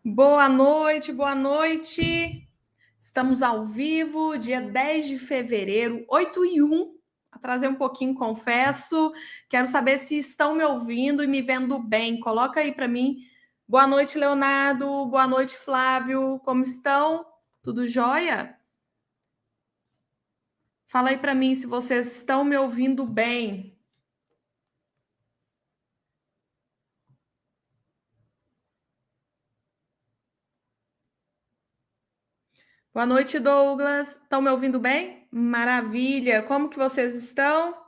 Boa noite, boa noite. Estamos ao vivo, dia 10 de fevereiro, 8h01. Atrasei um pouquinho, confesso. Quero saber se estão me ouvindo e me vendo bem. Coloca aí para mim. Boa noite, Leonardo. Boa noite, Flávio. Como estão? Tudo jóia? Fala aí para mim se vocês estão me ouvindo bem. Boa noite, Douglas. Estão me ouvindo bem? Maravilha. Como que vocês estão?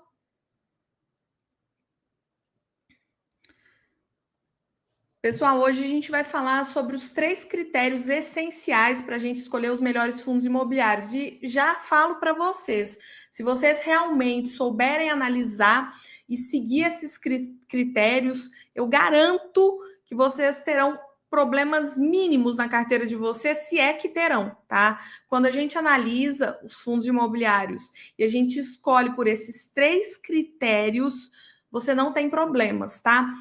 Pessoal, hoje a gente vai falar sobre os 3 critérios essenciais para a gente escolher os melhores fundos imobiliários. E já falo para vocês, se vocês realmente souberem analisar e seguir esses critérios, eu garanto que vocês terão problemas mínimos na carteira de vocês, se é que terão, tá? Quando a gente analisa os fundos imobiliários e a gente escolhe por esses 3 critérios, você não tem problemas, tá?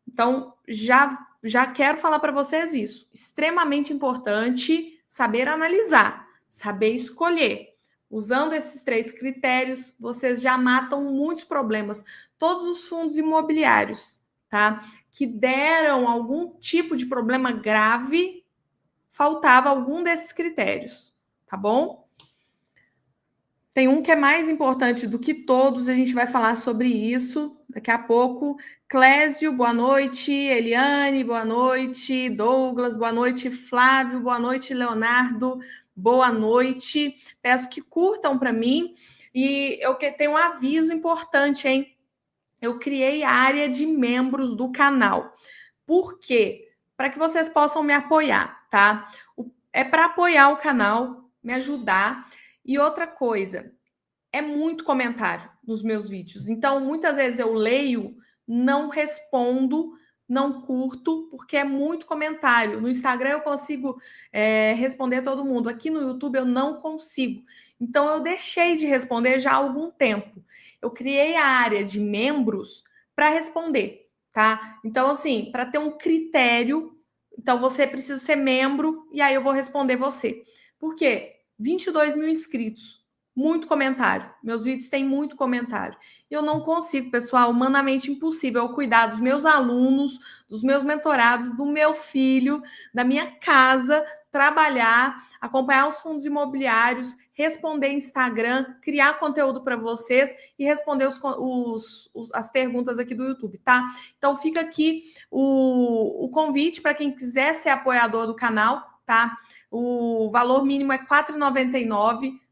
Então, já quero falar para vocês isso. Extremamente importante saber analisar, saber escolher. Usando esses 3 critérios, vocês já matam muitos problemas. Todos os fundos imobiliários, tá? Que deram algum tipo de problema grave, faltava algum desses critérios, tá bom? Tem um que é mais importante do que todos, a gente vai falar sobre isso daqui a pouco. Clésio, boa noite. Eliane, boa noite. Douglas, boa noite. Flávio, boa noite. Leonardo, boa noite. Peço que curtam para mim. E eu tenho um aviso importante, hein? Eu criei a área de membros do canal. Por quê? Para que vocês possam me apoiar, tá? É para apoiar o canal, me ajudar. E outra coisa, é muito comentário nos meus vídeos. Então, muitas vezes eu leio, não respondo, não curto, porque é muito comentário. No Instagram eu consigo responder todo mundo. Aqui no YouTube eu não consigo. Então, eu deixei de responder já há algum tempo. Eu criei a área de membros para responder, tá? Então, assim, para ter um critério, então você precisa ser membro e aí eu vou responder você. Por quê? 22 mil inscritos. Muito comentário. Meus vídeos têm muito comentário. Eu não consigo, pessoal, humanamente impossível cuidar dos meus alunos, dos meus mentorados, do meu filho, da minha casa, trabalhar, acompanhar os fundos imobiliários, responder Instagram, criar conteúdo para vocês e responder as perguntas aqui do YouTube, tá? Então fica aqui o convite para quem quiser ser apoiador do canal, tá? O valor mínimo é R$ 4,99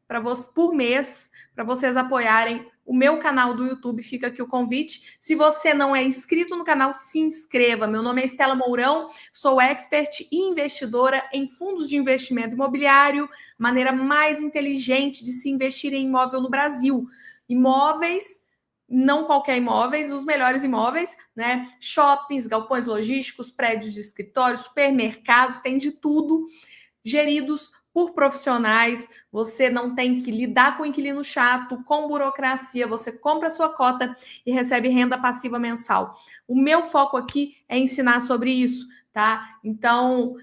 por mês, para vocês apoiarem o meu canal do YouTube. Fica aqui o convite. Se você não é inscrito no canal, se inscreva. Meu nome é Estela Mourão, sou expert e investidora em fundos de investimento imobiliário, maneira mais inteligente de se investir em imóvel no Brasil. Imóveis, não qualquer imóveis, os melhores imóveis, né? Shoppings, galpões logísticos, prédios de escritório, supermercados, tem de tudo, geridos por profissionais. Você não tem que lidar com inquilino chato, com burocracia, você compra a sua cota e recebe renda passiva mensal. O meu foco aqui é ensinar sobre isso, tá? Então,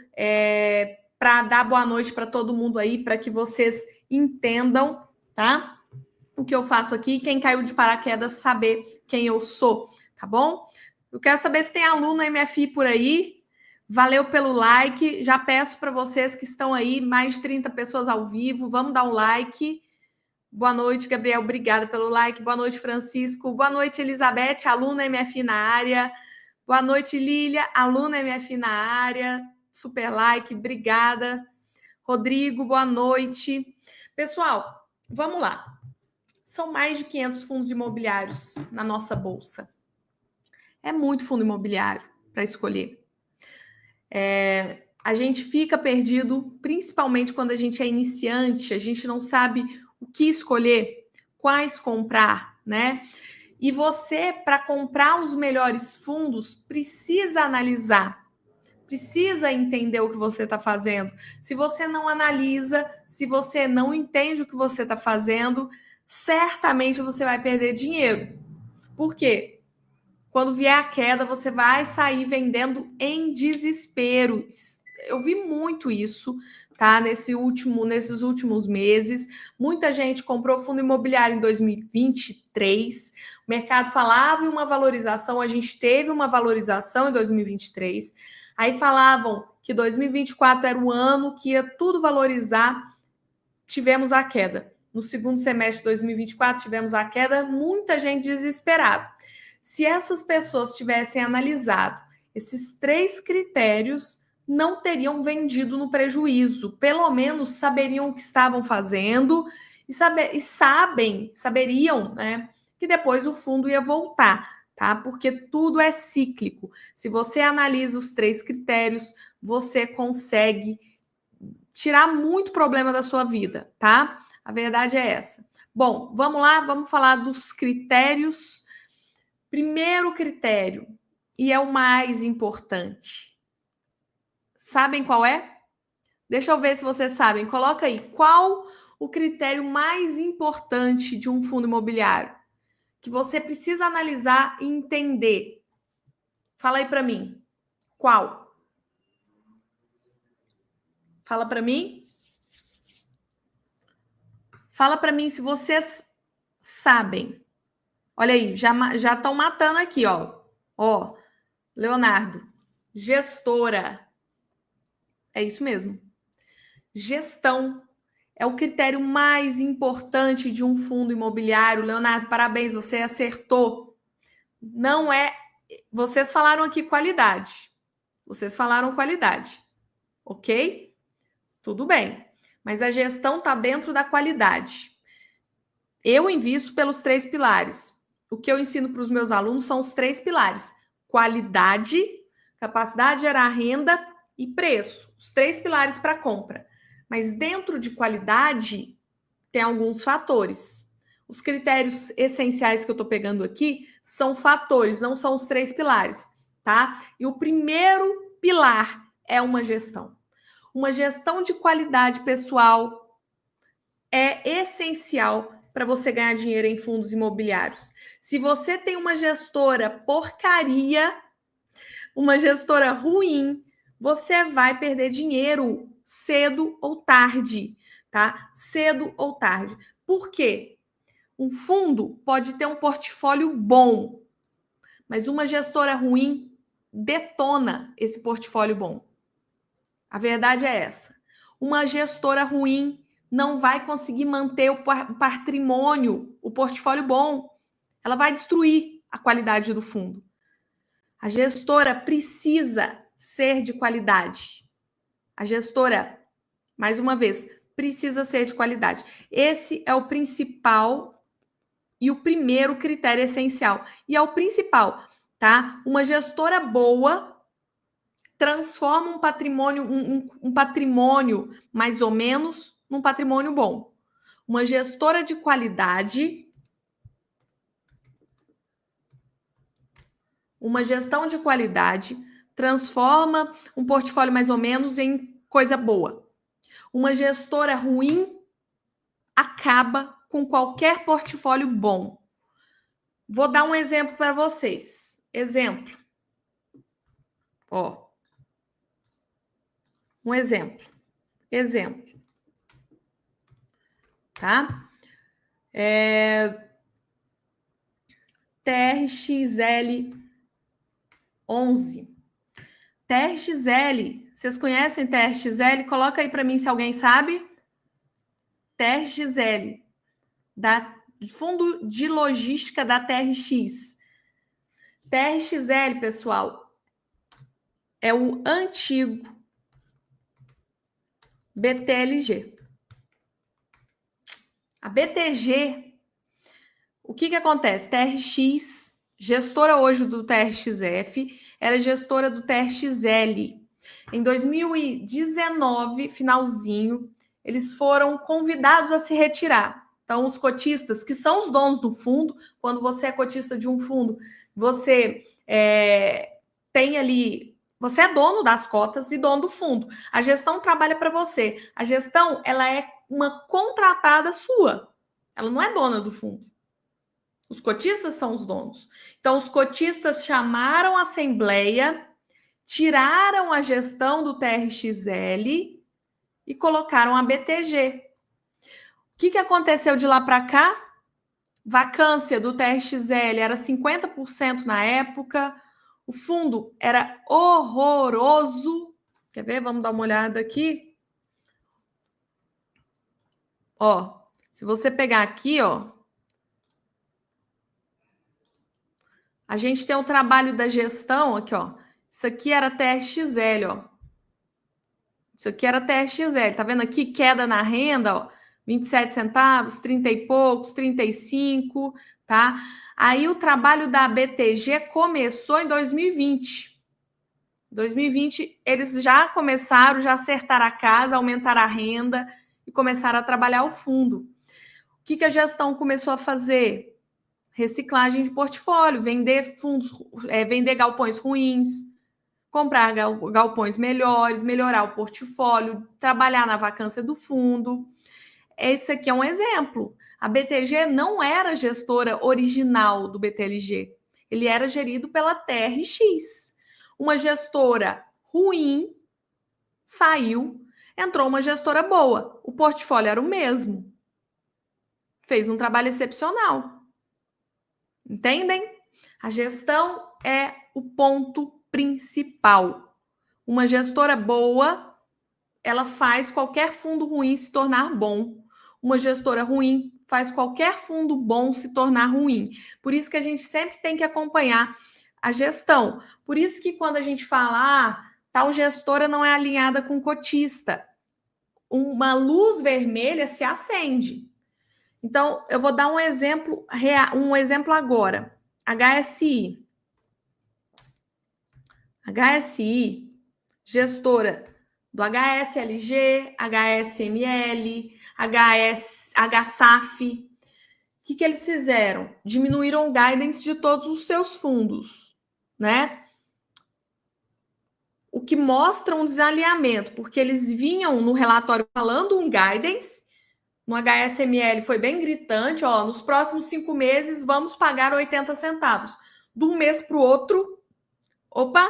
para dar boa noite para todo mundo aí, para que vocês entendam, tá? O que eu faço aqui, quem caiu de paraquedas saber quem eu sou, tá bom? Eu quero saber se tem aluno MFI por aí. Valeu pelo like. Já peço para vocês que estão aí, mais de 30 pessoas ao vivo, vamos dar um like. Boa noite, Gabriel. Obrigada pelo like. Boa noite, Francisco. Boa noite, Elizabeth, aluna MFI na área. Boa noite, Lília, aluna MFI na área. Super like, obrigada. Rodrigo, boa noite. Pessoal, vamos lá. São mais de 500 fundos imobiliários na nossa bolsa. É muito fundo imobiliário para escolher. A gente fica perdido, principalmente quando a gente é iniciante, a gente não sabe o que escolher, quais comprar, né? E você, para comprar os melhores fundos, precisa analisar, precisa entender o que você está fazendo. Se você não analisa, se você não entende o que você está fazendo, certamente você vai perder dinheiro. Por quê? Quando vier a queda, você vai sair vendendo em desespero. eu vi muito isso, tá? Nesses últimos meses. Muita gente comprou fundo imobiliário em 2023. O mercado falava em uma valorização, a gente teve uma valorização em 2023. Aí falavam que 2024 era o ano que ia tudo valorizar. Tivemos a queda. No segundo semestre de 2024, tivemos a queda, muita gente desesperada. Se essas pessoas tivessem analisado esses 3 critérios, não teriam vendido no prejuízo. Pelo menos saberiam o que estavam fazendo e saberiam, né, que depois o fundo ia voltar, tá? Porque tudo é cíclico. Se você analisa os 3 critérios, você consegue tirar muito problema da sua vida, tá? A verdade é essa. Bom, vamos lá, vamos falar dos critérios. Primeiro critério, e é o mais importante. Sabem qual é? Deixa eu ver se vocês sabem. Coloca aí, qual o critério mais importante de um fundo imobiliário? Que você precisa analisar e entender. Fala aí para mim. Qual? Fala para mim. Fala para mim se vocês sabem. Olha aí, já estão matando aqui, ó. Ó, Leonardo, gestora. É isso mesmo. Gestão é o critério mais importante de um fundo imobiliário. Leonardo, parabéns, você acertou. Não é. Vocês falaram aqui qualidade. Vocês falaram qualidade. Ok? Tudo bem. Mas a gestão está dentro da qualidade. Eu invisto pelos 3 pilares. O que eu ensino para os meus alunos são os 3 pilares: qualidade, capacidade de gerar renda e preço. Os 3 pilares para compra. Mas dentro de qualidade, tem alguns fatores. Os critérios essenciais que eu estou pegando aqui são fatores, não são os 3 pilares, tá? E o primeiro pilar é uma gestão. Uma gestão de qualidade pessoal é essencial para você ganhar dinheiro em fundos imobiliários. Se você tem uma gestora porcaria, uma gestora ruim, você vai perder dinheiro cedo ou tarde, tá? Cedo ou tarde. Por quê? Um fundo pode ter um portfólio bom, mas uma gestora ruim detona esse portfólio bom. A verdade é essa. Uma gestora ruim não vai conseguir manter o patrimônio, o portfólio bom. Ela vai destruir a qualidade do fundo. A gestora precisa ser de qualidade. A gestora, mais uma vez, precisa ser de qualidade. Esse é o principal e o primeiro critério essencial. E é o principal, tá? Uma gestora boa transforma um patrimônio, um patrimônio mais ou menos num patrimônio bom. Uma gestora de qualidade, uma gestão de qualidade transforma um portfólio mais ou menos em coisa boa. Uma gestora ruim acaba com qualquer portfólio bom. Vou dar um exemplo para vocês. Exemplo. Ó. Um exemplo. Exemplo. Tá? TRXL 11. TRXL, vocês conhecem TRXL? Coloca aí para mim se alguém sabe. TRXL, da Fundo de Logística da TRX. TRXL, pessoal, é o antigo BTLG. A BTG, o que acontece? TRX, gestora hoje do TRXF, era gestora do TRXL. Em 2019, finalzinho, eles foram convidados a se retirar. Então, os cotistas, que são os donos do fundo, quando você é cotista de um fundo, você tem ali, você é dono das cotas e dono do fundo. A gestão trabalha para você. A gestão, ela é uma contratada sua. Ela não é dona do fundo. Os cotistas são os donos. Então, os cotistas chamaram a assembleia, tiraram a gestão do TRXL e colocaram a BTG. O que aconteceu de lá para cá? Vacância do TRXL era 50% na época, o fundo era horroroso. Quer ver? Vamos dar uma olhada aqui. Ó, se você pegar aqui, ó, a gente tem o trabalho da gestão aqui, ó. Isso aqui era TRXL, ó. Isso aqui era TRXL. Tá vendo aqui? Queda na renda, ó. 27 centavos, 30 e poucos, 35, tá? Aí o trabalho da BTG começou em 2020. 2020, eles já começaram, já acertaram a casa, aumentaram a renda e começaram a trabalhar o fundo. O que a gestão começou a fazer? Reciclagem de portfólio, vender fundos, vender galpões ruins, comprar galpões melhores, melhorar o portfólio, trabalhar na vacância do fundo. Esse aqui é um exemplo. A BTG não era gestora original do BTLG. Ele era gerido pela TRX. Uma gestora ruim saiu, entrou uma gestora boa. O portfólio era o mesmo. Fez um trabalho excepcional. Entendem? A gestão é o ponto principal. Uma gestora boa, ela faz qualquer fundo ruim se tornar bom. Uma gestora ruim faz qualquer fundo bom se tornar ruim. Por isso que a gente sempre tem que acompanhar a gestão. Por isso que quando a gente fala, tal gestora não é alinhada com cotista, uma luz vermelha se acende. Então, eu vou dar um exemplo agora. HSI. HSI, gestora do HSLG, HSML, HSAF. O que eles fizeram? Diminuíram o guidance de todos os seus fundos, né? O que mostra um desalinhamento, porque eles vinham no relatório falando um guidance, no HSML foi bem gritante, ó, nos próximos 5 meses vamos pagar 80 centavos. De um mês para o outro, opa,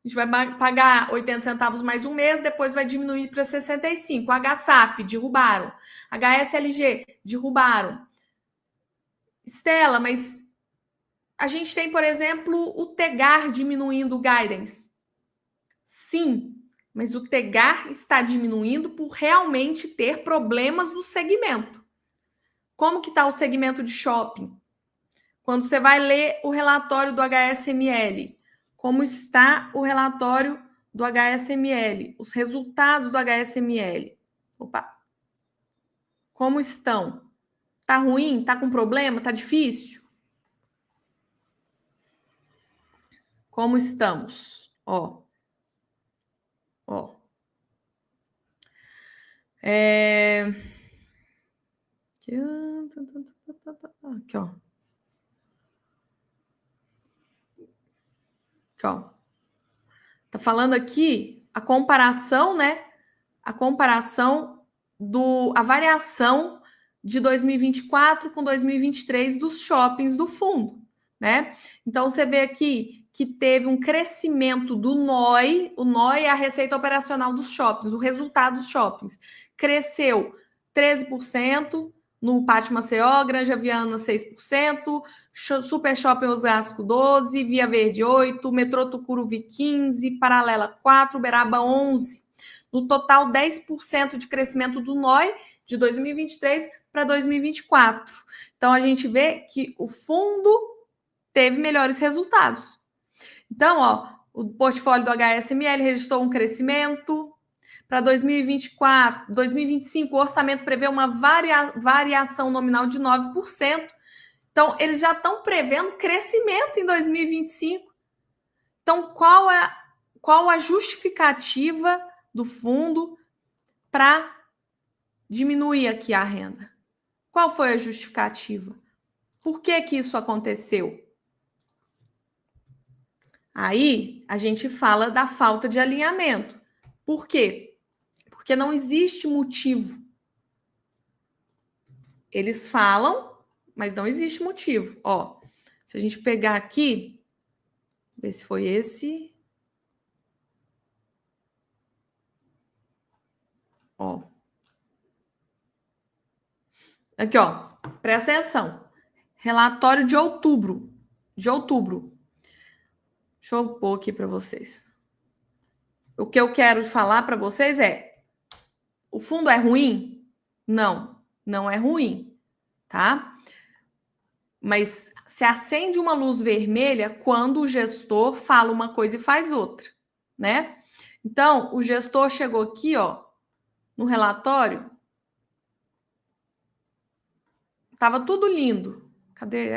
a gente vai pagar 80 centavos mais um mês, depois vai diminuir para 65. HSAF, derrubaram. HSLG, derrubaram. Estela, mas a gente tem, por exemplo, o Tegar diminuindo o guidance. Sim, mas o Tegar está diminuindo por realmente ter problemas no segmento. Como que está o segmento de shopping? Quando você vai ler o relatório do HSML, como está o relatório do HSML, os resultados do HSML. Opa! Como estão? Tá ruim? Tá com problema? Tá difícil? Como estamos? Ó. Aqui, ó. Aqui, ó. Tá falando aqui a comparação, né? A comparação a variação de 2024 com 2023 dos shoppings do fundo, né? Então você vê aqui que teve um crescimento do NOI, o NOI é a receita operacional dos shoppings, o resultado dos shoppings. Cresceu 13%, no Pátio Maceió, Granja Viana 6%, Super Shopping Osasco 12%, Via Verde 8%, Metrô Tucuruvi 15%, Paralela 4%, Uberaba 11%. No total, 10% de crescimento do NOI de 2023 para 2024. Então, a gente vê que o fundo teve melhores resultados. Então, ó, o portfólio do HSML registrou um crescimento. Para 2024, 2025, o orçamento prevê uma variação nominal de 9%. Então, eles já estão prevendo crescimento em 2025. Então, qual a justificativa do fundo para diminuir aqui a renda? Qual foi a justificativa? Por que isso aconteceu? Aí a gente fala da falta de alinhamento. Por quê? Porque não existe motivo. Eles falam, mas não existe motivo. Ó, se a gente pegar aqui, ver se foi esse. Ó. Aqui, ó. Presta atenção. Relatório de outubro. De outubro. Deixa eu pôr aqui para vocês. O que eu quero falar para vocês é: o fundo é ruim? Não, não é ruim, tá? Mas se acende uma luz vermelha quando o gestor fala uma coisa e faz outra, né? Então, o gestor chegou aqui, ó, no relatório. Tava tudo lindo. Cadê?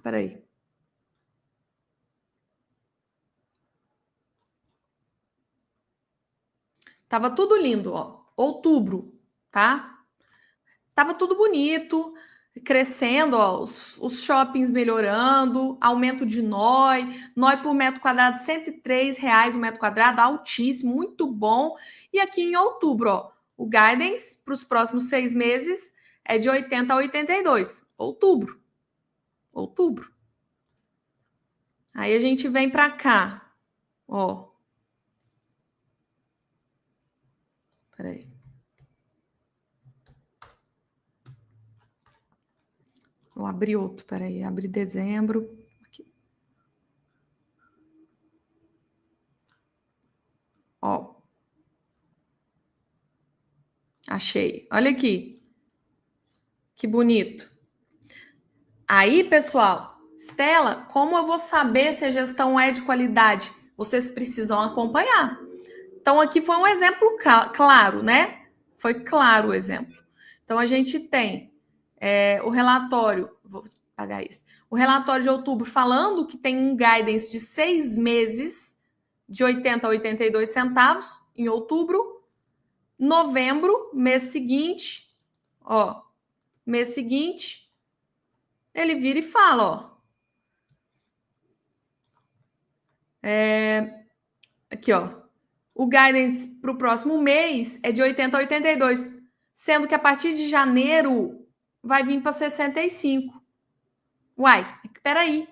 Peraí. Tava tudo lindo, ó. Outubro, tá? Tava tudo bonito, crescendo, ó, os shoppings melhorando, aumento de NOI por metro quadrado, R$ 103 o metro quadrado, altíssimo, muito bom. E aqui em outubro, ó, o guidance para os próximos 6 meses é de 80 a 82. Outubro. Outubro. Aí a gente vem para cá, ó. Peraí. Vou abrir outro, peraí. Abri dezembro. Aqui. Ó. Achei. Olha aqui. Que bonito. Aí, pessoal, Stella, como eu vou saber se a gestão é de qualidade? Vocês precisam acompanhar. Então, aqui foi um exemplo claro, né? Foi claro o exemplo. Então, a gente tem o relatório, vou pagar isso, o relatório de outubro falando que tem um guidance de 6 meses de 80 a 82 centavos em outubro. Novembro, mês seguinte, ó, mês seguinte, ele vira e fala, ó, aqui, ó, o guidance para o próximo mês é de 80 a 82, sendo que a partir de janeiro vai vir para 65. Uai, peraí.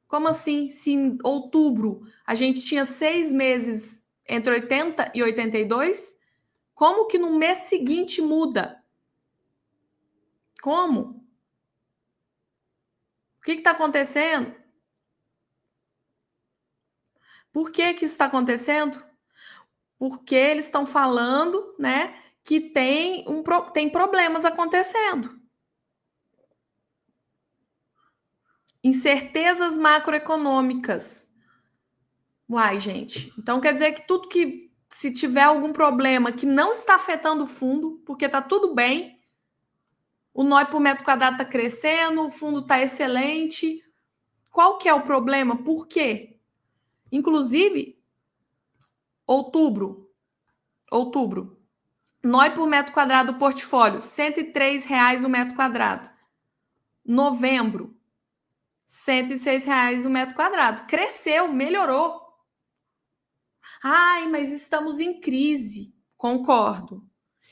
Como assim? Se em outubro a gente tinha 6 meses entre 80 e 82, como que no mês seguinte muda? Como? O que está acontecendo? Por que isso está acontecendo? Porque eles estão falando, né, que tem problemas acontecendo. Incertezas macroeconômicas. Uai, gente. Então quer dizer que tudo que, se tiver algum problema que não está afetando o fundo, porque está tudo bem, o NOI por metro quadrado está crescendo, o fundo está excelente. Qual que é o problema? Por quê? Inclusive, outubro, NOI por metro quadrado do portfólio, R$ 103 o metro quadrado. Novembro, R$ 106 o metro quadrado. Cresceu, melhorou. Ai, mas estamos em crise. Concordo.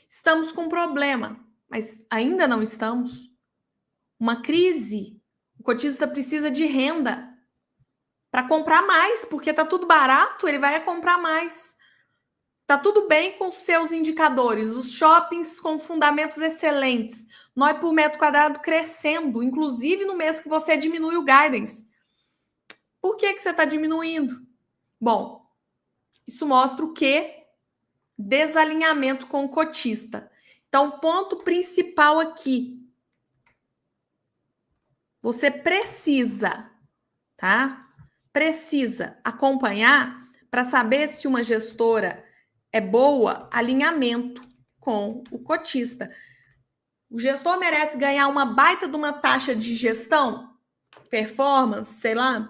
Estamos com problema, mas ainda não estamos. Uma crise. O cotista precisa de renda para comprar mais, porque está tudo barato, ele vai comprar mais. Tá tudo bem com os seus indicadores, os shoppings com fundamentos excelentes, NOI por metro quadrado crescendo, inclusive no mês que você diminui o guidance. Por que você está diminuindo? Bom, isso mostra o quê? Desalinhamento com o cotista. Então, ponto principal aqui. Você precisa, tá? Precisa acompanhar para saber se uma gestora é boa, alinhamento com o cotista. O gestor merece ganhar uma baita de uma taxa de gestão, performance, sei lá.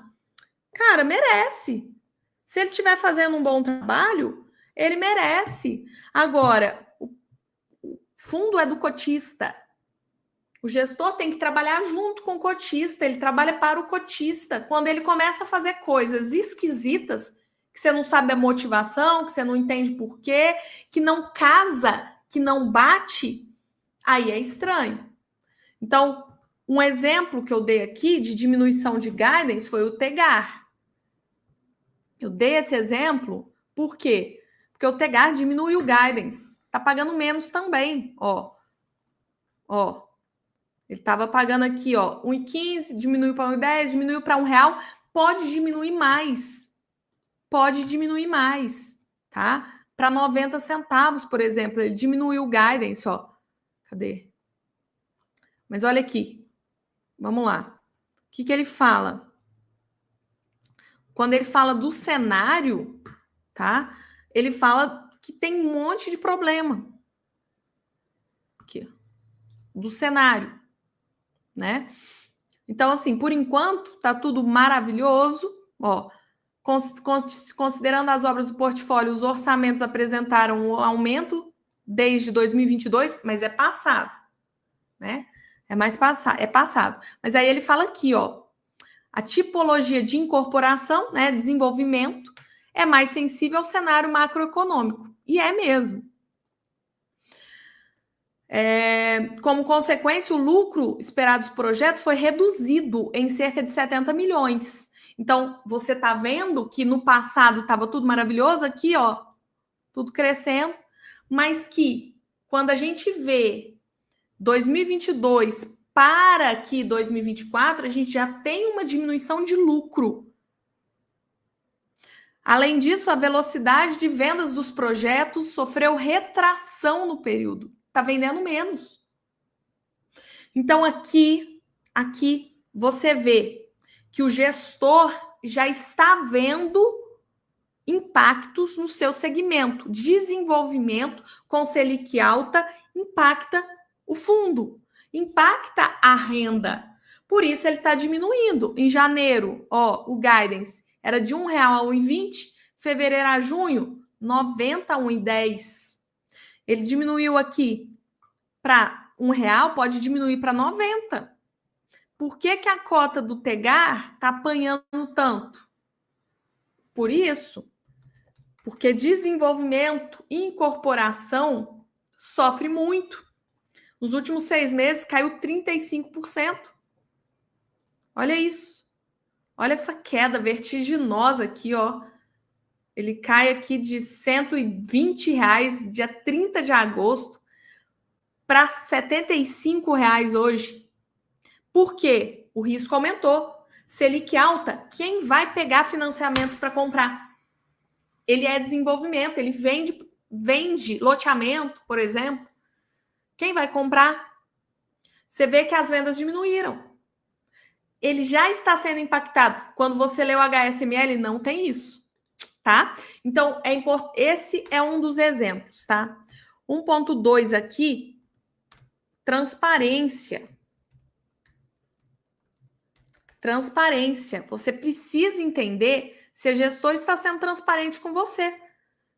Cara, merece. Se ele estiver fazendo um bom trabalho, ele merece. Agora, o fundo é do cotista. O gestor tem que trabalhar junto com o cotista, ele trabalha para o cotista. Quando ele começa a fazer coisas esquisitas, que você não sabe a motivação, que você não entende por quê, que não casa, que não bate, aí é estranho. Então, um exemplo que eu dei aqui de diminuição de guidance foi o Tegar. Eu dei esse exemplo, por quê? Porque o Tegar diminui o guidance. tá pagando menos também, ó. Ó, ele estava pagando aqui, ó, 1,15, diminuiu para 1,10, diminuiu para R$1. Pode diminuir mais. Pode diminuir mais, tá? Para 90 centavos, por exemplo, ele diminuiu o guidance, ó. Cadê? Mas olha aqui. Vamos lá. O que ele fala? Quando ele fala do cenário, tá? Ele fala que tem um monte de problema. Aqui. Do cenário, né? Então, assim, por enquanto, tá tudo maravilhoso, ó. Considerando as obras do portfólio, os orçamentos apresentaram um aumento desde 2022, mas é passado, né? É passado. Mas aí ele fala aqui, ó, a tipologia de incorporação, né, desenvolvimento, é mais sensível ao cenário macroeconômico. E é mesmo. Como consequência, o lucro esperado dos projetos foi reduzido em cerca de 70 milhões. Então, você está vendo que no passado estava tudo maravilhoso, aqui, ó, tudo crescendo, mas que quando a gente vê 2022 para aqui 2024, a gente já tem uma diminuição de lucro. Além disso, a velocidade de vendas dos projetos sofreu retração no período. Está vendendo menos. Então, aqui você vê que o gestor já está vendo impactos no seu segmento. Desenvolvimento com Selic alta impacta o fundo, impacta a renda. Por isso, ele está diminuindo. Em janeiro, ó, o guidance era de R$1 a 1,20, fevereiro a junho, 90 a 1,10. Ele diminuiu aqui para R$1, pode diminuir para 90. Por que a cota do Tegar está apanhando tanto? Por isso, porque desenvolvimento e incorporação sofre muito. Nos últimos 6 meses caiu 35%. Olha isso. Olha essa queda vertiginosa aqui, ó. Ele cai aqui de R$120, dia 30 de agosto, para R$75 hoje. Por quê? O risco aumentou. Selic alta, quem vai pegar financiamento para comprar? Ele é desenvolvimento, ele vende loteamento, por exemplo. Quem vai comprar? Você vê que as vendas diminuíram. Ele já está sendo impactado. Quando você lê o HSML, não tem isso, tá? Então, esse é um dos exemplos, tá? 1.2 aqui, transparência. Transparência. Você precisa entender se a gestora está sendo transparente com você.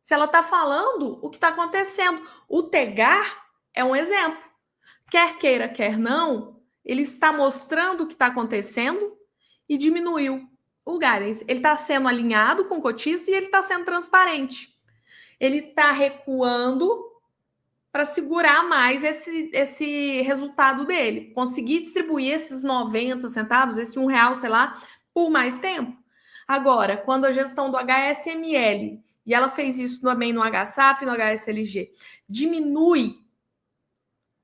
Se ela está falando o que está acontecendo. O Tegar é um exemplo. Quer queira, quer não, ele está mostrando o que está acontecendo e diminuiu o guidance. Ele está sendo alinhado com o cotista e ele está sendo transparente. Ele está recuando para segurar mais esse resultado dele. Conseguir distribuir esses 90 centavos, esse R$1, sei lá, por mais tempo. Agora, quando a gestão do HSML, e ela fez isso também no HSAF e no HSLG, diminui,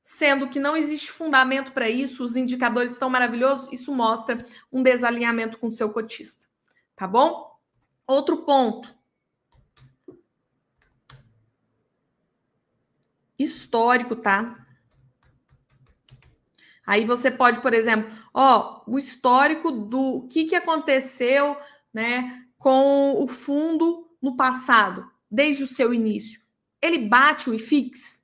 sendo que não existe fundamento para isso, os indicadores estão maravilhosos, isso mostra um desalinhamento com o seu cotista. Tá bom? Outro ponto. Histórico, tá? Aí você pode, por exemplo, ó, o histórico do que aconteceu, né, com o fundo no passado, desde o seu início. Ele bate o IFIX?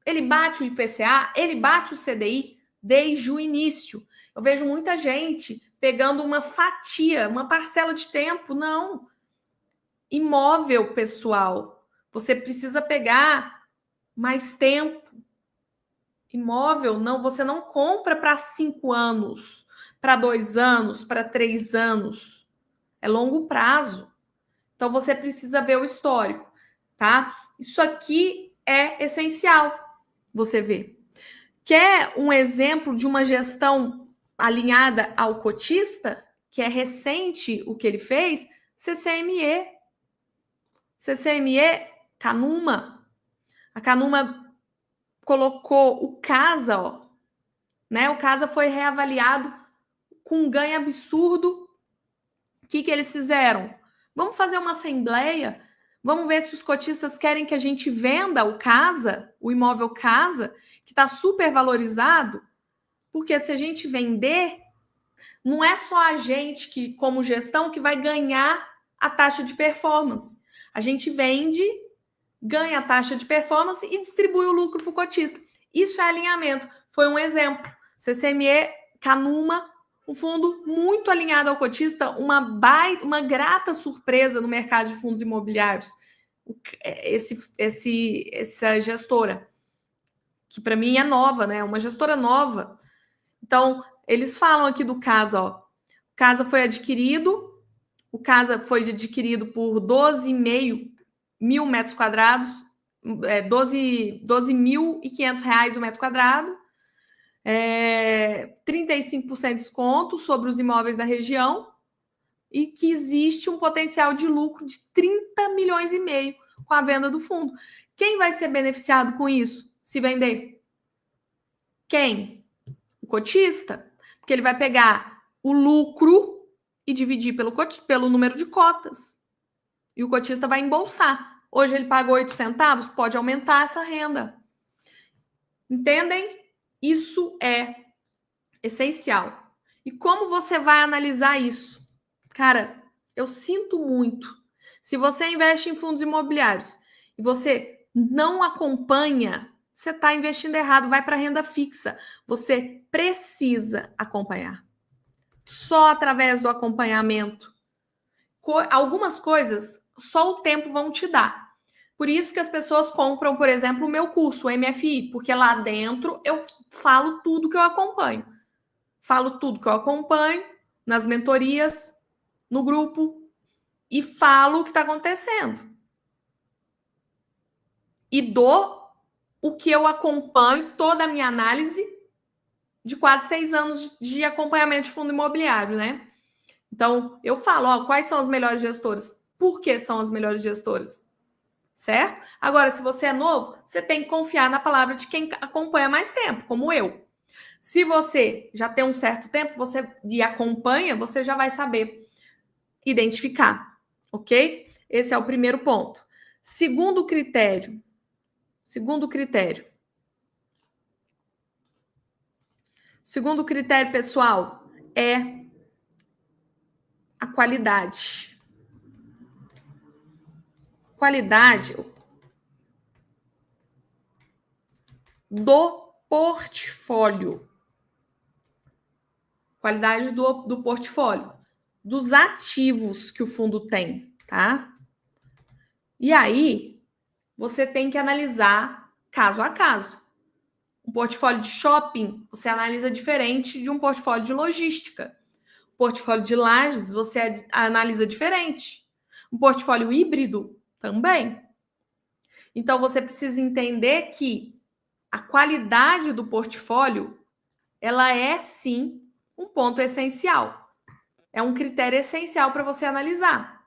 Ele bate o IPCA? Ele bate o CDI desde o início? Eu vejo muita gente pegando uma fatia, uma parcela de tempo. Não. Imóvel, pessoal. Você precisa pegar mais tempo. Imóvel, não, você não compra para 5 anos, para 2 anos, para 3 anos. É longo prazo. Então, você precisa ver o histórico, tá? Isso aqui é essencial, você ver. Quer um exemplo de uma gestão alinhada ao cotista, que é recente o que ele fez? CCME. CCME tá numa. A Canuma colocou o Casa, ó, né? O Casa foi reavaliado com um ganho absurdo. O que eles fizeram? Vamos fazer uma assembleia? Vamos ver se os cotistas querem que a gente venda o Casa, o imóvel Casa, que está super valorizado, porque se a gente vender, não é só a gente que, como gestão, que vai ganhar a taxa de performance. A gente vende, ganha a taxa de performance e distribui o lucro para o cotista. Isso é alinhamento. Foi um exemplo. CCME, Canuma, um fundo muito alinhado ao cotista, uma grata surpresa no mercado de fundos imobiliários. Essa gestora, que para mim é nova, né? Uma gestora nova. Então, eles falam aqui do Casa, ó. O Casa foi adquirido por 12,5 mil metros quadrados, 12.500 reais o metro quadrado, 35% de desconto sobre os imóveis da região e que existe um potencial de lucro de 30 milhões e meio com a venda do fundo. Quem vai ser beneficiado com isso se vender? Quem? O cotista, porque ele vai pegar o lucro e dividir pelo número de cotas. E o cotista vai embolsar. Hoje ele paga 8 centavos, pode aumentar essa renda. Entendem? Isso é essencial. E como você vai analisar isso? Cara, eu sinto muito. Se você investe em fundos imobiliários e você não acompanha, você está investindo errado, vai para renda fixa. Você precisa acompanhar. Só através do acompanhamento. Algumas coisas só o tempo vão te dar. Por isso que as pessoas compram, por exemplo, o meu curso, o MFI, porque lá dentro eu falo tudo que eu acompanho. Falo tudo que eu acompanho nas mentorias, no grupo, e falo o que está acontecendo. E dou o que eu acompanho, toda a minha análise de quase 6 anos de acompanhamento de fundo imobiliário, né? Então, eu falo, ó, quais são as melhores gestoras? Por que são as melhores gestoras? Certo? Agora, se você é novo, você tem que confiar na palavra de quem acompanha mais tempo, como eu. Se você já tem um certo tempo, e acompanha, você já vai saber identificar, ok? Esse é o primeiro ponto. Segundo critério, pessoal, é a qualidade. Qualidade do portfólio. Qualidade do portfólio. Dos ativos que o fundo tem, tá? E aí, você tem que analisar caso a caso. Um portfólio de shopping, você analisa diferente de um portfólio de logística. Um portfólio de lajes, você analisa diferente. Um portfólio híbrido, também. Então, você precisa entender que a qualidade do portfólio, ela é, sim, um ponto essencial. É um critério essencial para você analisar.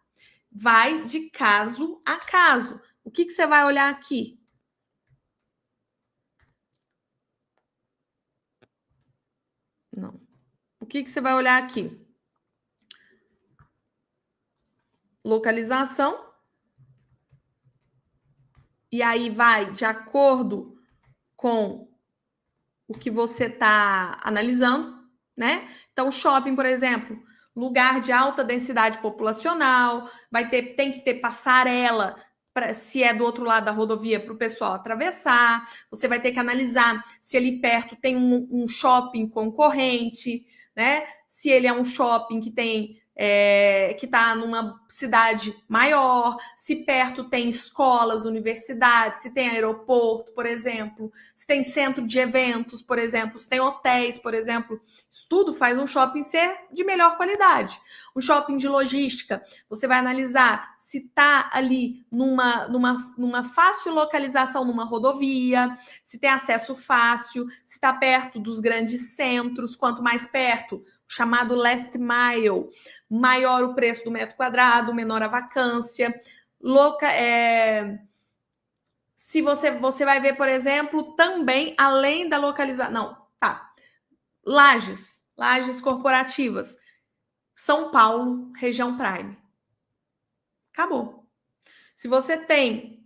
Vai de caso a caso. O que você vai olhar aqui? Não. O que você vai olhar aqui? Localização. E aí vai de acordo com o que você está analisando, né? Então, shopping, por exemplo, lugar de alta densidade populacional, tem que ter passarela se é do outro lado da rodovia para o pessoal atravessar. Você vai ter que analisar se ali perto tem um shopping concorrente, né? Se ele é um shopping que tem que está numa cidade maior, se perto tem escolas, universidades, se tem aeroporto, por exemplo, se tem centro de eventos, por exemplo, se tem hotéis, por exemplo. Isso tudo faz um shopping ser de melhor qualidade. Um shopping de logística, você vai analisar se está ali numa fácil localização numa rodovia, se tem acesso fácil, se está perto dos grandes centros, quanto mais perto, chamado last mile, maior o preço do metro quadrado, menor a vacância, Se você vai ver, por exemplo, também, além da localização... Não, tá. Lajes corporativas. São Paulo, região Prime. Acabou. Se você tem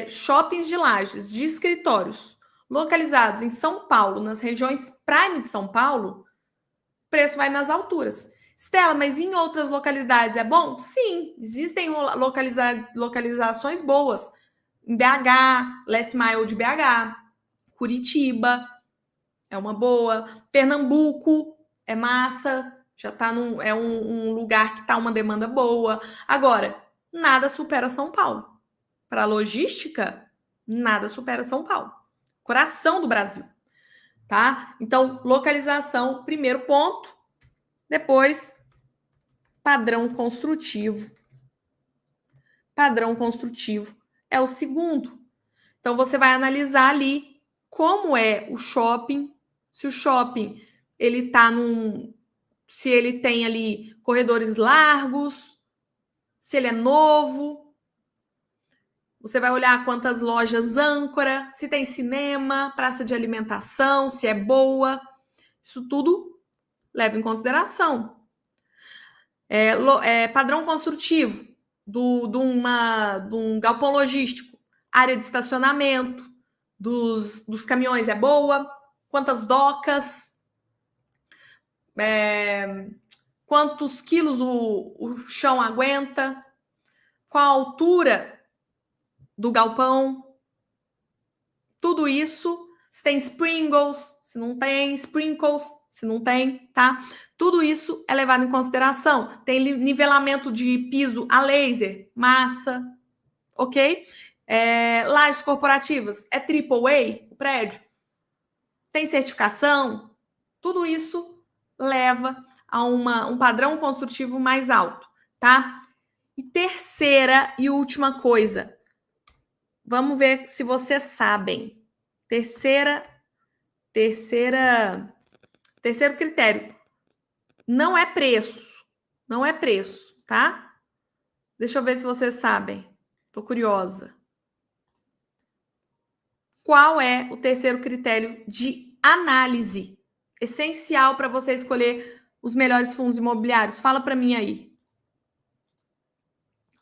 shoppings de lajes, de escritórios, localizados em São Paulo, nas regiões Prime de São Paulo, o preço vai nas alturas. Stella, mas em outras localidades é bom? Sim, existem localizações boas. Em BH, Last Mile de BH, Curitiba, é uma boa. Pernambuco, é massa, já tá um lugar que tá uma demanda boa. Agora, nada supera São Paulo. Para logística, nada supera São Paulo. Coração do Brasil, tá? Então, localização, primeiro ponto. Depois, padrão construtivo. Padrão construtivo é o segundo. Então, você vai analisar ali como é o shopping, se o shopping ele tá se ele tem ali corredores largos, se ele é novo. Você vai olhar quantas lojas âncora, se tem cinema, praça de alimentação, se é boa. Isso tudo leva em consideração. Padrão construtivo de um galpão logístico, área de estacionamento dos caminhões é boa, quantas docas, quantos quilos o chão aguenta, qual a altura do galpão, tudo isso, se tem sprinkles, se não tem, sprinkles, se não tem, tá? Tudo isso é levado em consideração. Tem nivelamento de piso a laser, massa, ok? Lajes corporativas, é AAA o prédio? Tem certificação? Tudo isso leva a um padrão construtivo mais alto, tá? E terceira e última coisa, vamos ver se vocês sabem. Terceiro critério. Não é preço. Não é preço, tá? Deixa eu ver se vocês sabem. Tô curiosa. Qual é o terceiro critério de análise? Essencial para você escolher os melhores fundos imobiliários. Fala para mim aí.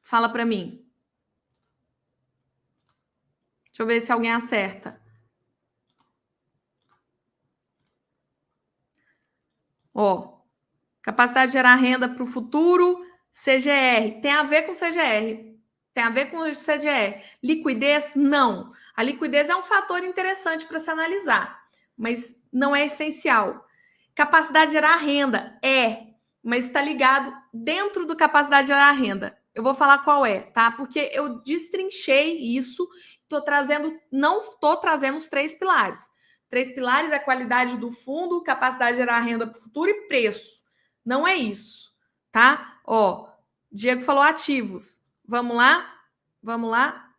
Fala para mim. Deixa eu ver se alguém acerta. Capacidade de gerar renda para o futuro, CGR. Tem a ver com CGR. Tem a ver com o CGR. Liquidez, não. A liquidez é um fator interessante para se analisar, mas não é essencial. Capacidade de gerar renda, mas está ligado dentro do capacidade de gerar renda. Eu vou falar qual é, tá? Porque eu destrinchei isso, não estou trazendo os 3 pilares. 3 pilares é a qualidade do fundo, capacidade de gerar renda para o futuro e preço. Não é isso, tá? Diego falou ativos. Vamos lá? Vamos lá?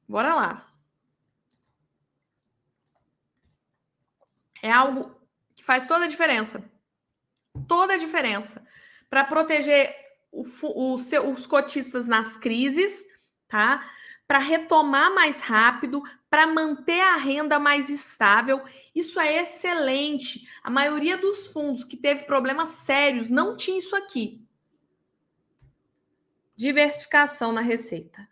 Bora lá. É algo que faz toda a diferença. Toda a diferença. Para proteger os cotistas nas crises, tá? Para retomar mais rápido, para manter a renda mais estável. Isso é excelente. A maioria dos fundos que teve problemas sérios não tinha isso aqui. Diversificação na receita.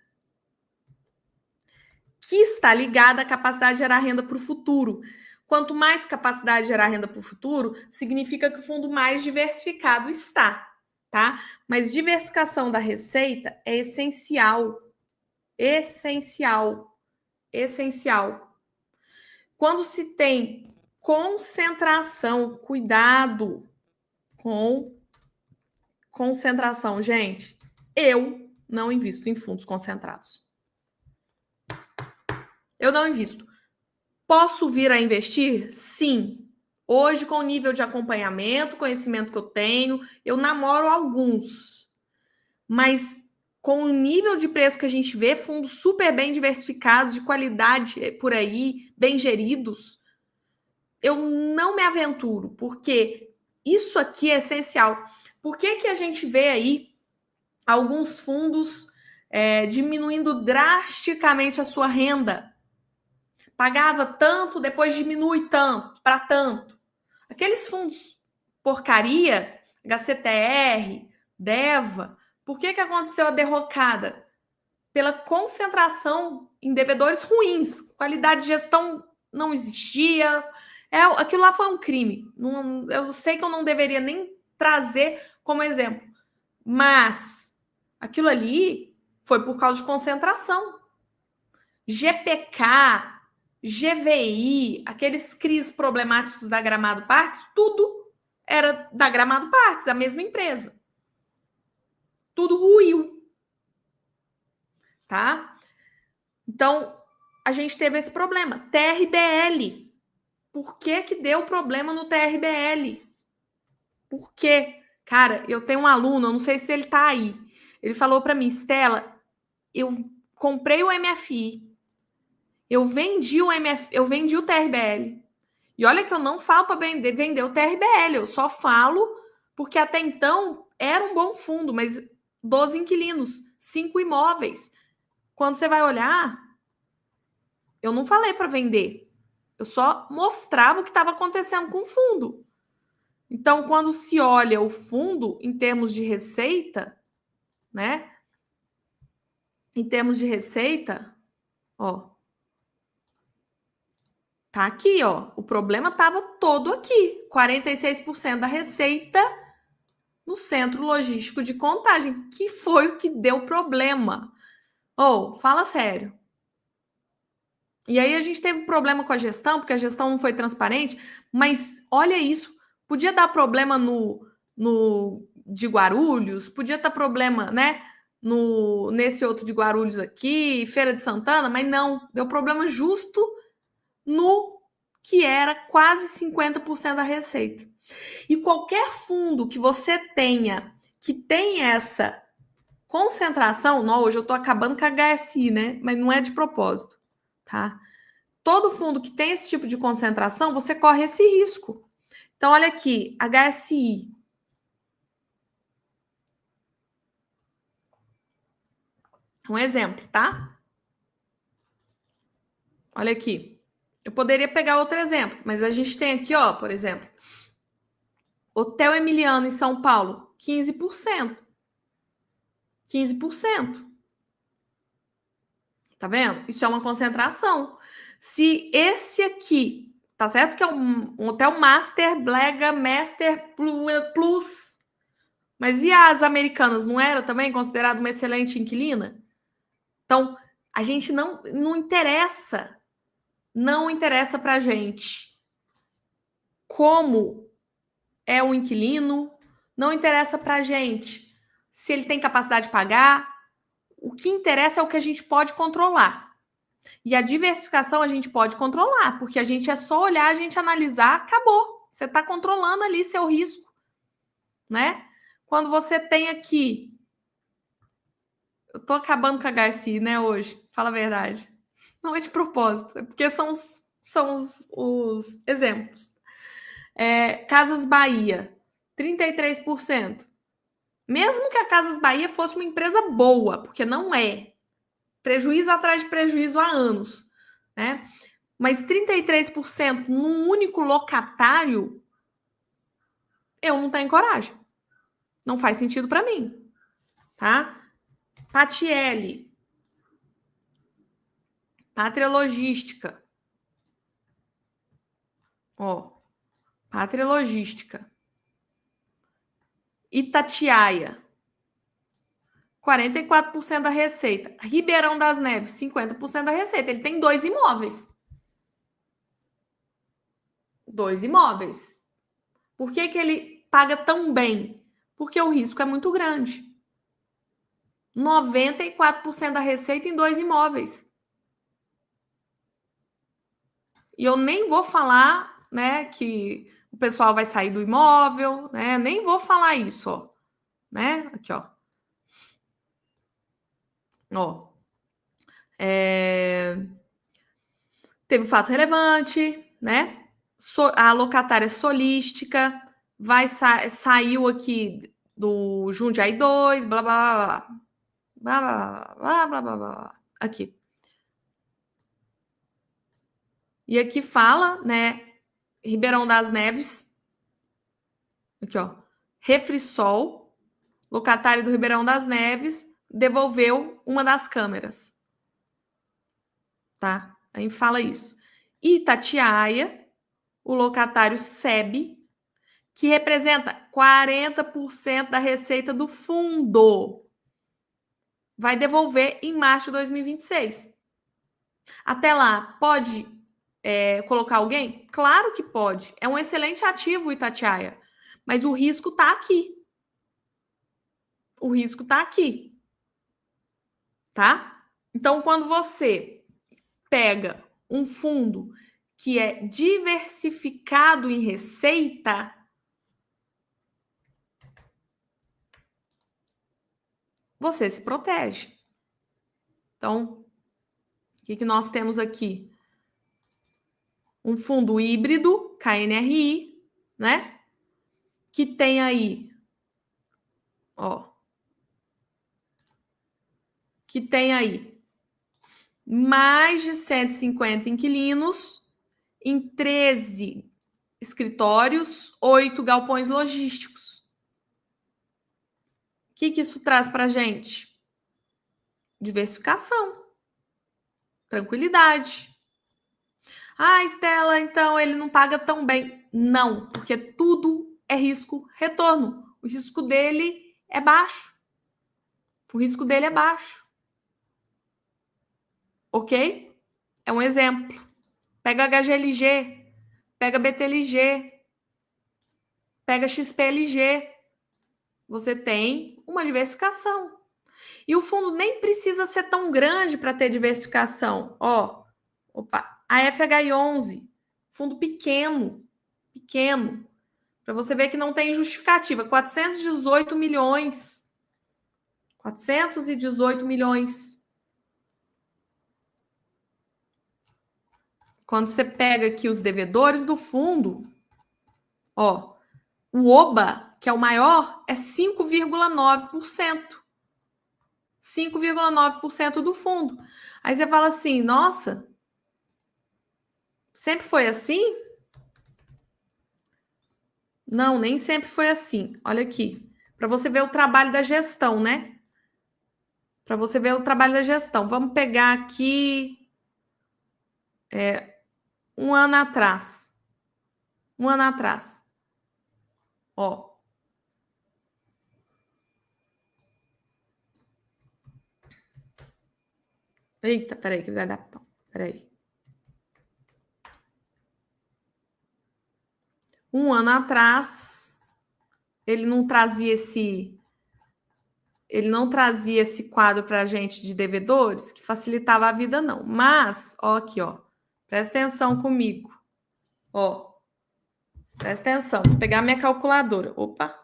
Que está ligada à capacidade de gerar renda para o futuro. Quanto mais capacidade de gerar renda para o futuro, significa que o fundo mais diversificado está, tá? Mas diversificação da receita é essencial. Essencial. Essencial. Quando se tem concentração, cuidado com concentração, gente. Eu não invisto em fundos concentrados. Eu não invisto. Posso vir a investir? Sim. Hoje, com o nível de acompanhamento, conhecimento que eu tenho, eu namoro alguns. Mas com o nível de preço que a gente vê, fundos super bem diversificados, de qualidade por aí, bem geridos, eu não me aventuro, porque isso aqui é essencial. Por que a gente vê aí alguns fundos diminuindo drasticamente a sua renda. Pagava tanto, depois diminui tanto, para tanto. Aqueles fundos porcaria, HCTR, DEVA, por que aconteceu a derrocada? Pela concentração em devedores ruins. Qualidade de gestão não existia. Aquilo lá foi um crime. Eu sei que eu não deveria nem trazer como exemplo, mas aquilo ali foi por causa de concentração. GPK, GVI, aqueles CRIs problemáticos da Gramado Parques, tudo era da Gramado Parques, a mesma empresa. Tudo ruiu. Tá? Então, a gente teve esse problema. TRBL. Por que deu problema no TRBL? Por quê? Cara, eu tenho um aluno, eu não sei se ele tá aí. Ele falou para mim, Stella, eu comprei o MFI, eu vendi o TRBL. E olha que eu não falo para vender o TRBL, eu só falo porque até então era um bom fundo, mas 12 inquilinos, 5 imóveis. Quando você vai olhar, eu não falei para vender. Eu só mostrava o que estava acontecendo com o fundo. Então, quando se olha o fundo em termos de receita, né? Em termos de receita, ó, tá aqui, ó. O problema estava todo aqui. 46% da receita no centro logístico de Contagem, que foi o que deu problema. Fala sério. E aí a gente teve um problema com a gestão, porque a gestão não foi transparente, mas olha isso, podia dar problema no de Guarulhos, podia dar problema, né, nesse outro de Guarulhos aqui, Feira de Santana, mas não, deu problema justo no que era quase 50% da receita. E qualquer fundo que você tenha que tem essa concentração, não, hoje eu tô acabando com a HSI, né, mas não é de propósito, tá? Todo fundo que tem esse tipo de concentração, você corre esse risco. Então, olha aqui, HSI. Um exemplo, tá? Olha aqui. Eu poderia pegar outro exemplo, mas a gente tem aqui, ó, por exemplo, Hotel Emiliano em São Paulo, 15%. 15%. Tá vendo? Isso é uma concentração. Se esse aqui, tá certo que é um hotel Master, Blega, Master Plus, mas e as americanas, não era também considerada uma excelente inquilina? Então, a gente não interessa para a gente como é o inquilino, não interessa para a gente se ele tem capacidade de pagar. O que interessa é o que a gente pode controlar. E a diversificação a gente pode controlar, porque a gente é só olhar, a gente analisar, acabou. Você está controlando ali seu risco, né? Quando você tem aqui... Eu tô acabando com a HSI, né, hoje? Fala a verdade. Não é de propósito, é porque são os exemplos. Casas Bahia, 33%. Mesmo que a Casas Bahia fosse uma empresa boa, porque não é. Prejuízo atrás de prejuízo há anos, né? Mas 33% num único locatário, eu não tenho coragem. Não faz sentido para mim, tá? Patielli, Pátria Logística. Ó, Pátria Logística. Itatiaia, 44% da receita. Ribeirão das Neves, 50% da receita. Ele tem 2 imóveis. 2 imóveis. Por que ele paga tão bem? Porque o risco é muito grande. 94% da receita em 2 imóveis. E eu nem vou falar, né, que o pessoal vai sair do imóvel, né? Nem vou falar isso, ó. Né? Aqui, ó. Ó. Teve fato relevante, né? A locatária solística saiu aqui do Jundiaí 2, blá, blá, blá, blá. Blá, blá, blá, blá, blá, blá. Aqui. E aqui fala, né? Ribeirão das Neves. Aqui, ó. Refrisol, locatário do Ribeirão das Neves, devolveu uma das câmeras. Tá? Aí fala isso. Itatiaia, o locatário SEB, que representa 40% da receita do fundo, vai devolver em março de 2026. Até lá, pode colocar alguém? Claro que pode. É um excelente ativo o Itatiaia. Mas o risco está aqui. O risco está aqui. Tá? Então, quando você pega um fundo que é diversificado em receita, você se protege. Então, o que nós temos aqui? Um fundo híbrido, KNRI, né? Que tem aí, ó, que tem aí mais de 150 inquilinos em 13 escritórios, 8 galpões logísticos. O que isso traz para a gente? Diversificação, tranquilidade. Ah, Estela, então ele não paga tão bem. Não, porque tudo é risco-retorno. O risco dele é baixo. O risco dele é baixo. Ok? É um exemplo. Pega HGLG, pega BTLG, pega XPLG. Você tem uma diversificação. E o fundo nem precisa ser tão grande para ter diversificação. Ó, opa, a FHI11, fundo pequeno, para você ver que não tem justificativa. 418 milhões. 418 milhões. Quando você pega aqui os devedores do fundo, ó, o OBA, que é o maior, é 5,9%. 5,9% do fundo. Aí você fala assim, nossa, sempre foi assim? Não, nem sempre foi assim. Olha aqui, para você ver o trabalho da gestão, né? Para você ver o trabalho da gestão. Vamos pegar aqui um ano atrás. Um ano atrás. Ó. Eita, peraí, que vai dar pau. Peraí. Um ano atrás, ele não trazia esse quadro para a gente de devedores que facilitava a vida, não. Mas, ó, aqui, ó. Presta atenção comigo. Ó. Presta atenção. Vou pegar minha calculadora. Opa.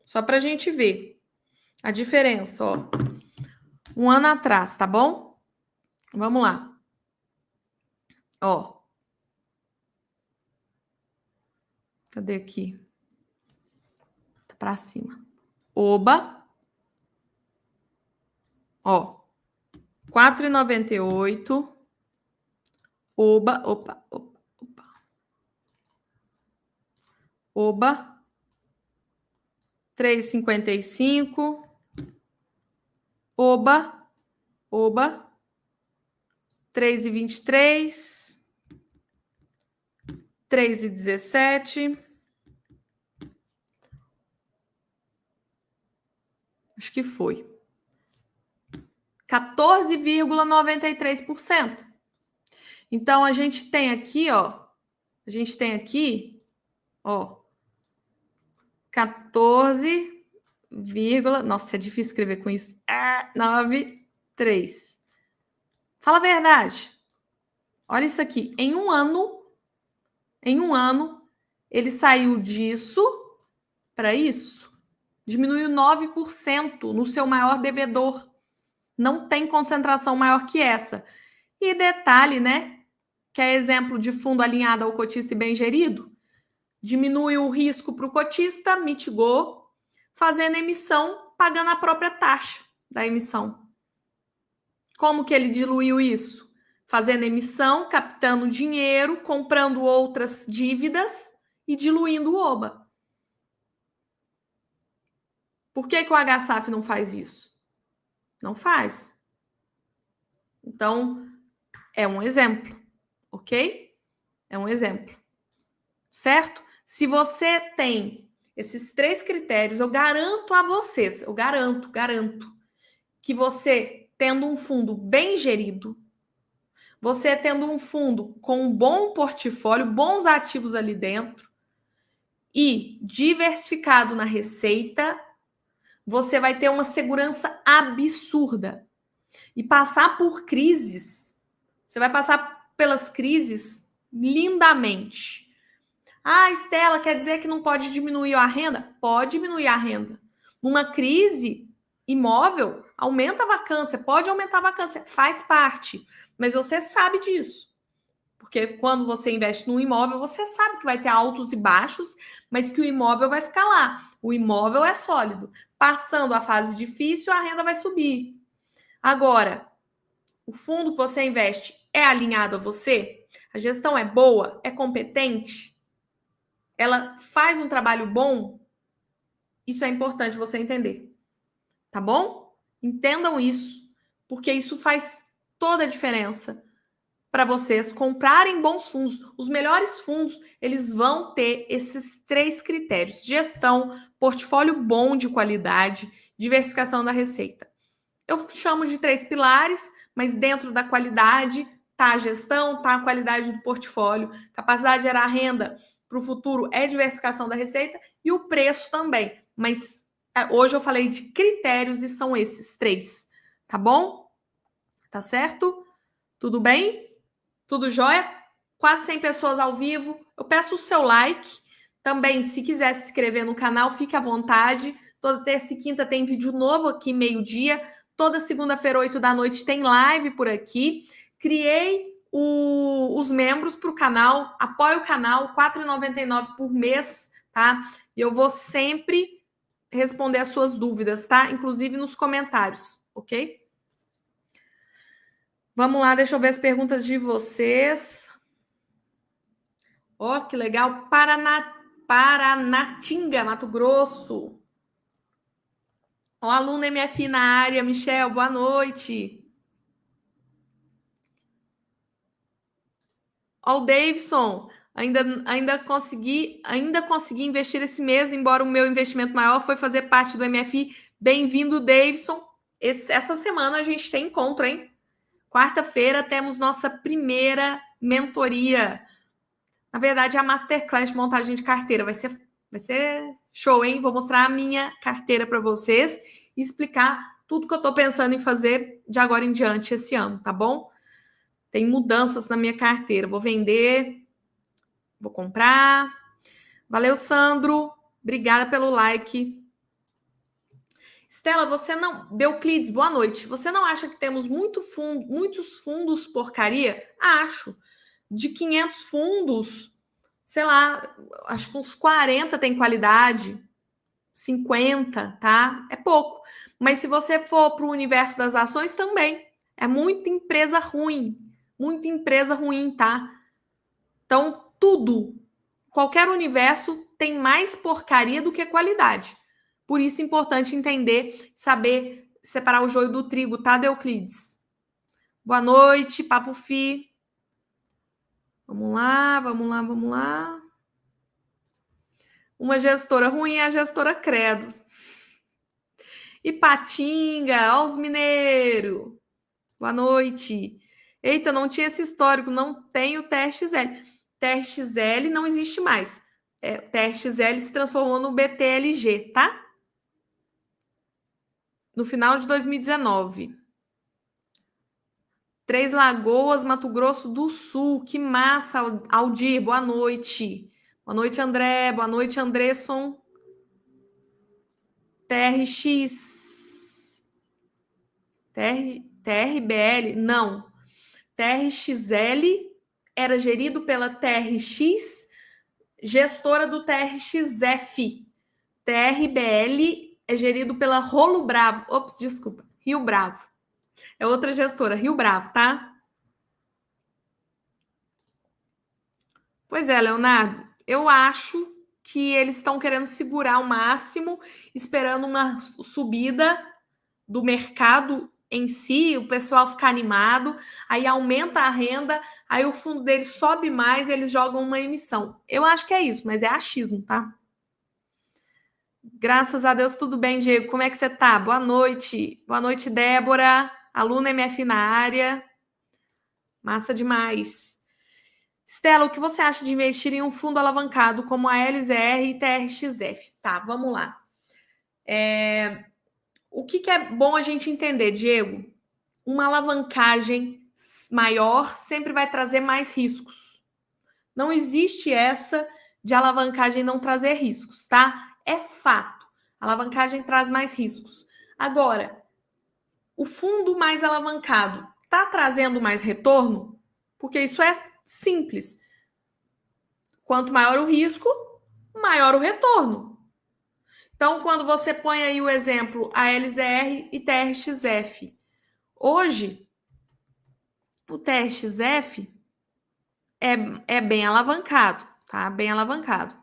Só para a gente ver a diferença, ó. Um ano atrás, tá bom? Vamos lá. Ó. Cadê aqui? Tá para cima. Oba. Ó. 4,98. Oba. Opa. Oba. 3,55. Oba. 3,23. 3,17. Acho que foi. 14,93%. Então, a gente tem aqui, ó. 14, nossa, é difícil escrever com isso. 9,3. Fala a verdade. Olha isso aqui. Em um ano, ele saiu disso para isso. Diminuiu 9% no seu maior devedor. Não tem concentração maior que essa. E detalhe, né? Que é exemplo de fundo alinhado ao cotista e bem gerido. Diminui o risco para o cotista, mitigou, fazendo emissão, pagando a própria taxa. da emissão. Como que ele diluiu isso? Fazendo emissão, captando dinheiro, comprando outras dívidas e diluindo o OBA. Por que o HSAF não faz isso? Não faz. Então, é um exemplo, ok? É um exemplo, certo? Se você tem esses 3 critérios, eu garanto a vocês, eu garanto, que você tendo um fundo bem gerido, você tendo um fundo com um bom portfólio, bons ativos ali dentro e diversificado na receita, você vai ter uma segurança absurda. E passar por crises, você vai passar pelas crises lindamente. Ah, Estela, quer dizer que não pode diminuir a renda? Pode diminuir a renda. Numa crise imóvel, aumenta a vacância, pode aumentar a vacância, faz parte. Mas você sabe disso. Porque quando você investe num imóvel, você sabe que vai ter altos e baixos, mas que o imóvel vai ficar lá. O imóvel é sólido. Passando a fase difícil, a renda vai subir. Agora, o fundo que você investe é alinhado a você? A gestão é boa? É competente? Ela faz um trabalho bom? Isso é importante você entender. Tá bom? Entendam isso, porque isso faz toda a diferença para vocês comprarem bons fundos. Os melhores fundos, eles vão ter esses 3 critérios: gestão, portfólio bom de qualidade, diversificação da receita. Eu chamo de 3 pilares, mas dentro da qualidade tá a gestão, tá a qualidade do portfólio, capacidade de gerar renda para o futuro é diversificação da receita e o preço também. Mas hoje eu falei de critérios e são esses 3, tá bom? Tá certo? Tudo bem? Tudo jóia? Quase 100 pessoas ao vivo. Eu peço o seu like. Também, se quiser se inscrever no canal, fique à vontade. Toda terça e quinta tem vídeo novo aqui, meio-dia. Toda segunda-feira, 8 da noite, tem live por aqui. Criei os membros para o canal. Apoie o canal, R$ 4,99 por mês, tá? E eu vou sempre responder as suas dúvidas, tá? Inclusive nos comentários, ok? Vamos lá, deixa eu ver as perguntas de vocês. Ó, que legal. Paranatinga, Mato Grosso. Ó, aluno MFI na área, Michel, boa noite. Ó, o Davidson, ainda consegui investir esse mês, embora o meu investimento maior foi fazer parte do MFI. Bem-vindo, Davidson. Essa semana a gente tem encontro, hein? Quarta-feira temos nossa primeira mentoria. Na verdade, a Masterclass de montagem de carteira vai ser show, hein? Vou mostrar a minha carteira para vocês e explicar tudo que eu estou pensando em fazer de agora em diante esse ano, tá bom? Tem mudanças na minha carteira. Vou vender, vou comprar. Valeu, Sandro. Obrigada pelo like. Estela, você não... Euclides, boa noite. Você não acha que temos muitos fundos porcaria? Acho. De 500 fundos, sei lá, acho que uns 40 tem qualidade, 50, tá? É pouco. Mas se você for para o universo das ações, também. É muita empresa ruim, tá? Então, qualquer universo tem mais porcaria do que qualidade. Por isso é importante entender, saber separar o joio do trigo, tá, Euclides? Boa noite, Papo Fi. Vamos lá. Uma gestora ruim é a gestora Credo. Ipatinga, ó os mineiros. Boa noite. Eita, não tinha esse histórico, não tem o TRXL. TRXL não existe mais. O TRXL se transformou no BTLG, tá? No final de 2019. Três Lagoas, Mato Grosso do Sul. Que massa, Aldir. Boa noite. Boa noite, André. Boa noite, Andresson. TRX. TRBL? Não. TRXL era gerido pela TRX, gestora do TRXF. TRBL é gerido pela Rolo Bravo. Ops, desculpa. Rio Bravo. É outra gestora, Rio Bravo, tá? Pois é, Leonardo, eu acho que eles estão querendo segurar o máximo, esperando uma subida do mercado em si, o pessoal fica animado, aí aumenta a renda, aí o fundo deles sobe mais, eles jogam uma emissão. Eu acho que é isso, mas é achismo, tá? Graças a Deus, tudo bem, Diego. Como é que você tá? Boa noite. Boa noite, Débora. Aluna MF na área. Massa demais. Stella, o que você acha de investir em um fundo alavancado como a LZR e TRXF? Tá, vamos lá. O que é bom a gente entender, Diego? Uma alavancagem maior sempre vai trazer mais riscos. Não existe essa de alavancagem não trazer riscos, tá? É fato. A alavancagem traz mais riscos. Agora, o fundo mais alavancado está trazendo mais retorno? Porque isso é simples. Quanto maior o risco, maior o retorno. Então, quando você põe aí o exemplo ALZR e TRXF, hoje o TRXF é bem alavancado, tá? Bem alavancado.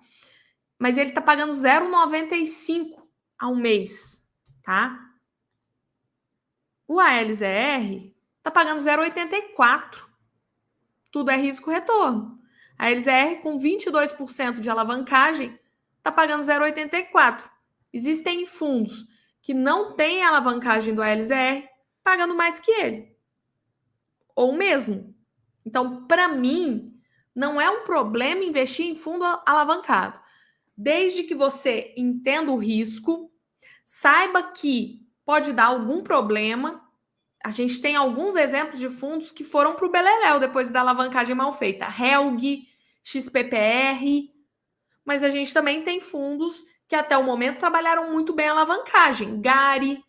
Mas ele tá pagando 0,95 ao mês, tá? O ALZR tá pagando 0,84. Tudo é risco-retorno. A LZR, com 22% de alavancagem, está pagando 0,84. Existem fundos que não têm a alavancagem do ALZR pagando mais que ele. Ou mesmo. Então, para mim, não é um problema investir em fundo alavancado. Desde que você entenda o risco, saiba que pode dar algum problema. A gente tem alguns exemplos de fundos que foram para o beleléu depois da alavancagem mal feita. Helg, XPPR. Mas a gente também tem fundos que até o momento trabalharam muito bem a alavancagem. Gari.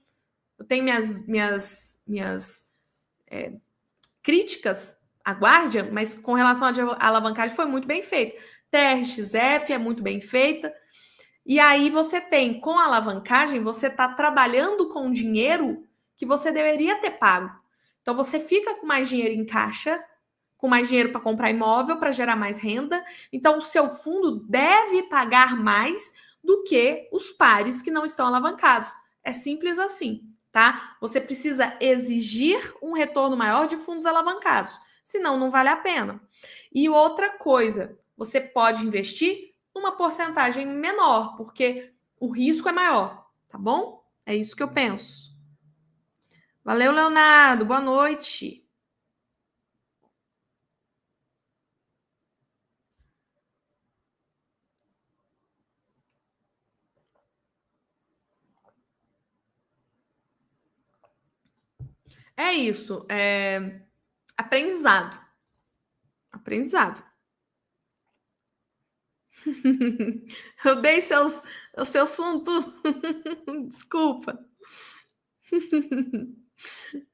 Eu tenho minhas críticas à Guardian, mas com relação à alavancagem foi muito bem feita. TRXF é muito bem feita. E aí você tem, com a alavancagem, você está trabalhando com dinheiro que você deveria ter pago. Então você fica com mais dinheiro em caixa, com mais dinheiro para comprar imóvel, para gerar mais renda. Então o seu fundo deve pagar mais do que os pares que não estão alavancados. É simples assim, tá? Você precisa exigir um retorno maior de fundos alavancados, senão não vale a pena. E outra coisa, você pode investir numa porcentagem menor, porque o risco é maior, tá bom? É isso que eu penso. Valeu, Leonardo. Boa noite. É isso. Aprendizado. Aprendizado. Eu dei os seus fundos. Desculpa.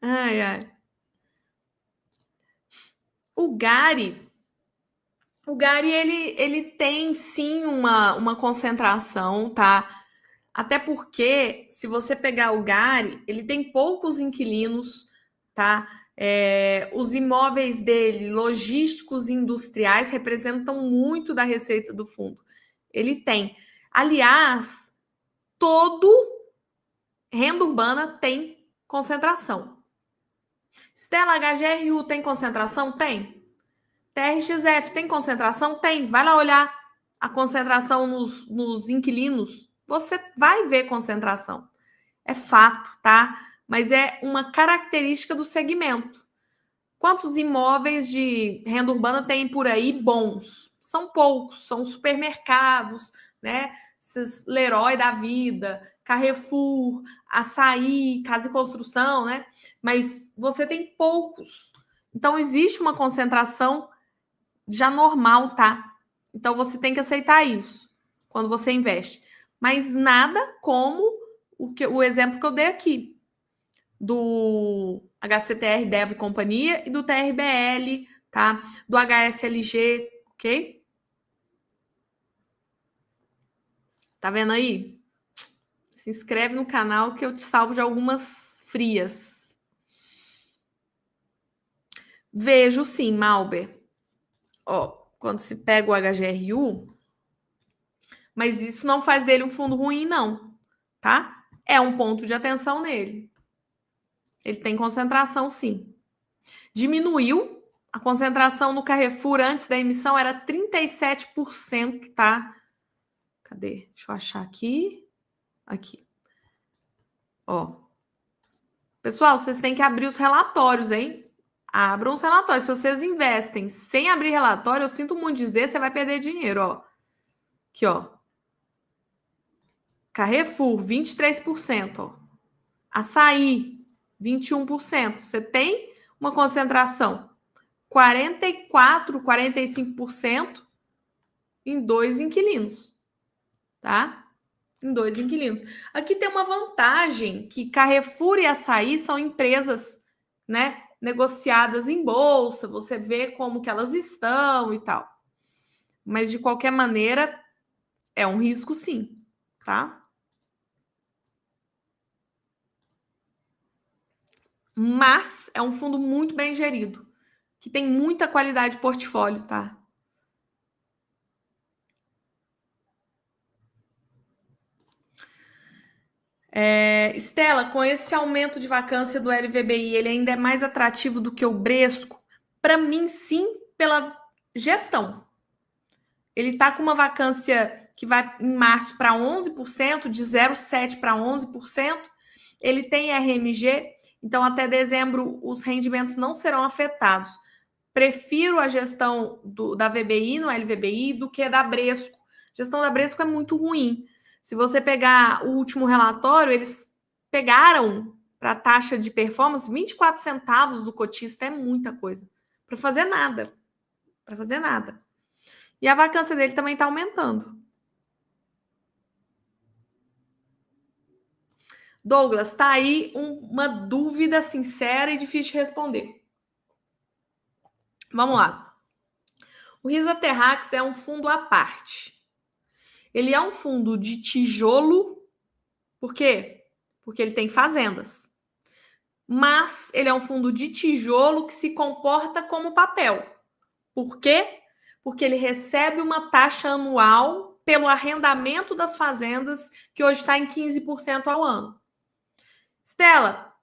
Ai, ai. O Gari, ele tem sim uma concentração, tá? Até porque, se você pegar o Gari, ele tem poucos inquilinos, tá? Os imóveis dele, logísticos e industriais, representam muito da receita do fundo. Ele tem. Aliás, todo renda urbana tem concentração. Stella HGRU tem concentração? Tem. TRXF tem concentração? Tem. Vai lá olhar a concentração nos inquilinos. Você vai ver concentração. É fato, tá? Mas é uma característica do segmento. Quantos imóveis de renda urbana tem por aí bons? São poucos, são supermercados, né? Esses Leroy da vida, Carrefour, Açaí, Casa e Construção, né? Mas você tem poucos. Então existe uma concentração já normal, tá? Então você tem que aceitar isso quando você investe. Mas nada como o exemplo que eu dei aqui do HCTR Dev e Companhia e do TRBL, tá? Do HSLG, ok? Tá vendo aí? Se inscreve no canal que eu te salvo de algumas frias. Vejo sim, Malber. Ó, quando se pega o HGRU, mas isso não faz dele um fundo ruim, não, tá? É um ponto de atenção nele. Ele tem concentração, sim. Diminuiu. A concentração no Carrefour antes da emissão era 37%, tá? Cadê? Deixa eu achar aqui. Aqui. Ó. Pessoal, vocês têm que abrir os relatórios, hein? Abram os relatórios. Se vocês investem sem abrir relatório, eu sinto muito dizer, você vai perder dinheiro, ó. Aqui, ó. Carrefour, 23%, ó. Açaí, 21%. Você tem uma concentração 44, 45% em 2 inquilinos, tá? Em 2 inquilinos. Aqui tem uma vantagem que Carrefour e Açaí são empresas, né, negociadas em bolsa, você vê como que elas estão e tal. Mas de qualquer maneira é um risco sim, tá? Mas é um fundo muito bem gerido, que tem muita qualidade de portfólio, tá? Estela, com esse aumento de vacância do LVBI, ele ainda é mais atrativo do que o Bresco? Para mim, sim, pela gestão. Ele está com uma vacância que vai em março para 11%, de 0,7% para 11%. Ele tem RMG, então até dezembro os rendimentos não serão afetados. Prefiro a gestão da VBI no LVBI do que da Bresco. A gestão da Bresco é muito ruim. Se você pegar o último relatório, eles pegaram para a taxa de performance 24 centavos do cotista, é muita coisa. Para fazer nada. Para fazer nada. E a vacância dele também está aumentando. Douglas, tá aí uma dúvida sincera e difícil de responder. Vamos lá. O Risa Terrax é um fundo à parte. Ele é um fundo de tijolo. Por quê? Porque ele tem fazendas. Mas ele é um fundo de tijolo que se comporta como papel. Por quê? Porque ele recebe uma taxa anual pelo arrendamento das fazendas, que hoje está em 15% ao ano. Estela,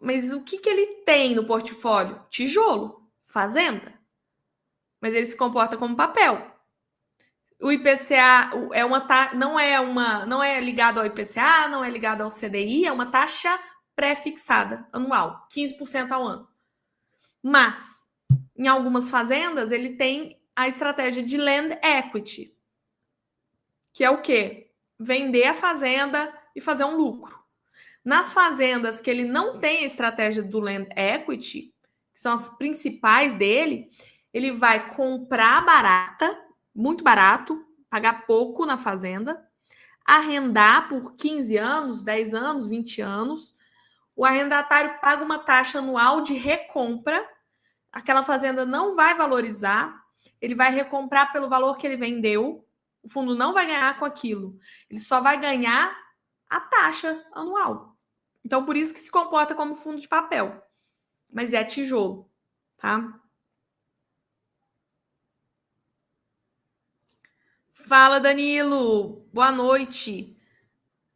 mas o que ele tem no portfólio? Tijolo, fazenda. Mas ele se comporta como papel. O IPCA é não é ligado ao IPCA, não é ligado ao CDI, é uma taxa pré-fixada anual, 15% ao ano. Mas em algumas fazendas ele tem a estratégia de land equity, que é o quê? Vender a fazenda e fazer um lucro. Nas fazendas que ele não tem a estratégia do land equity, que são as principais dele, ele vai comprar barata, muito barato, pagar pouco na fazenda, arrendar por 15 anos, 10 anos, 20 anos. O arrendatário paga uma taxa anual de recompra, aquela fazenda não vai valorizar, ele vai recomprar pelo valor que ele vendeu, o fundo não vai ganhar com aquilo, ele só vai ganhar a taxa anual. Então, por isso que se comporta como fundo de papel. Mas é tijolo, tá? Fala, Danilo. Boa noite.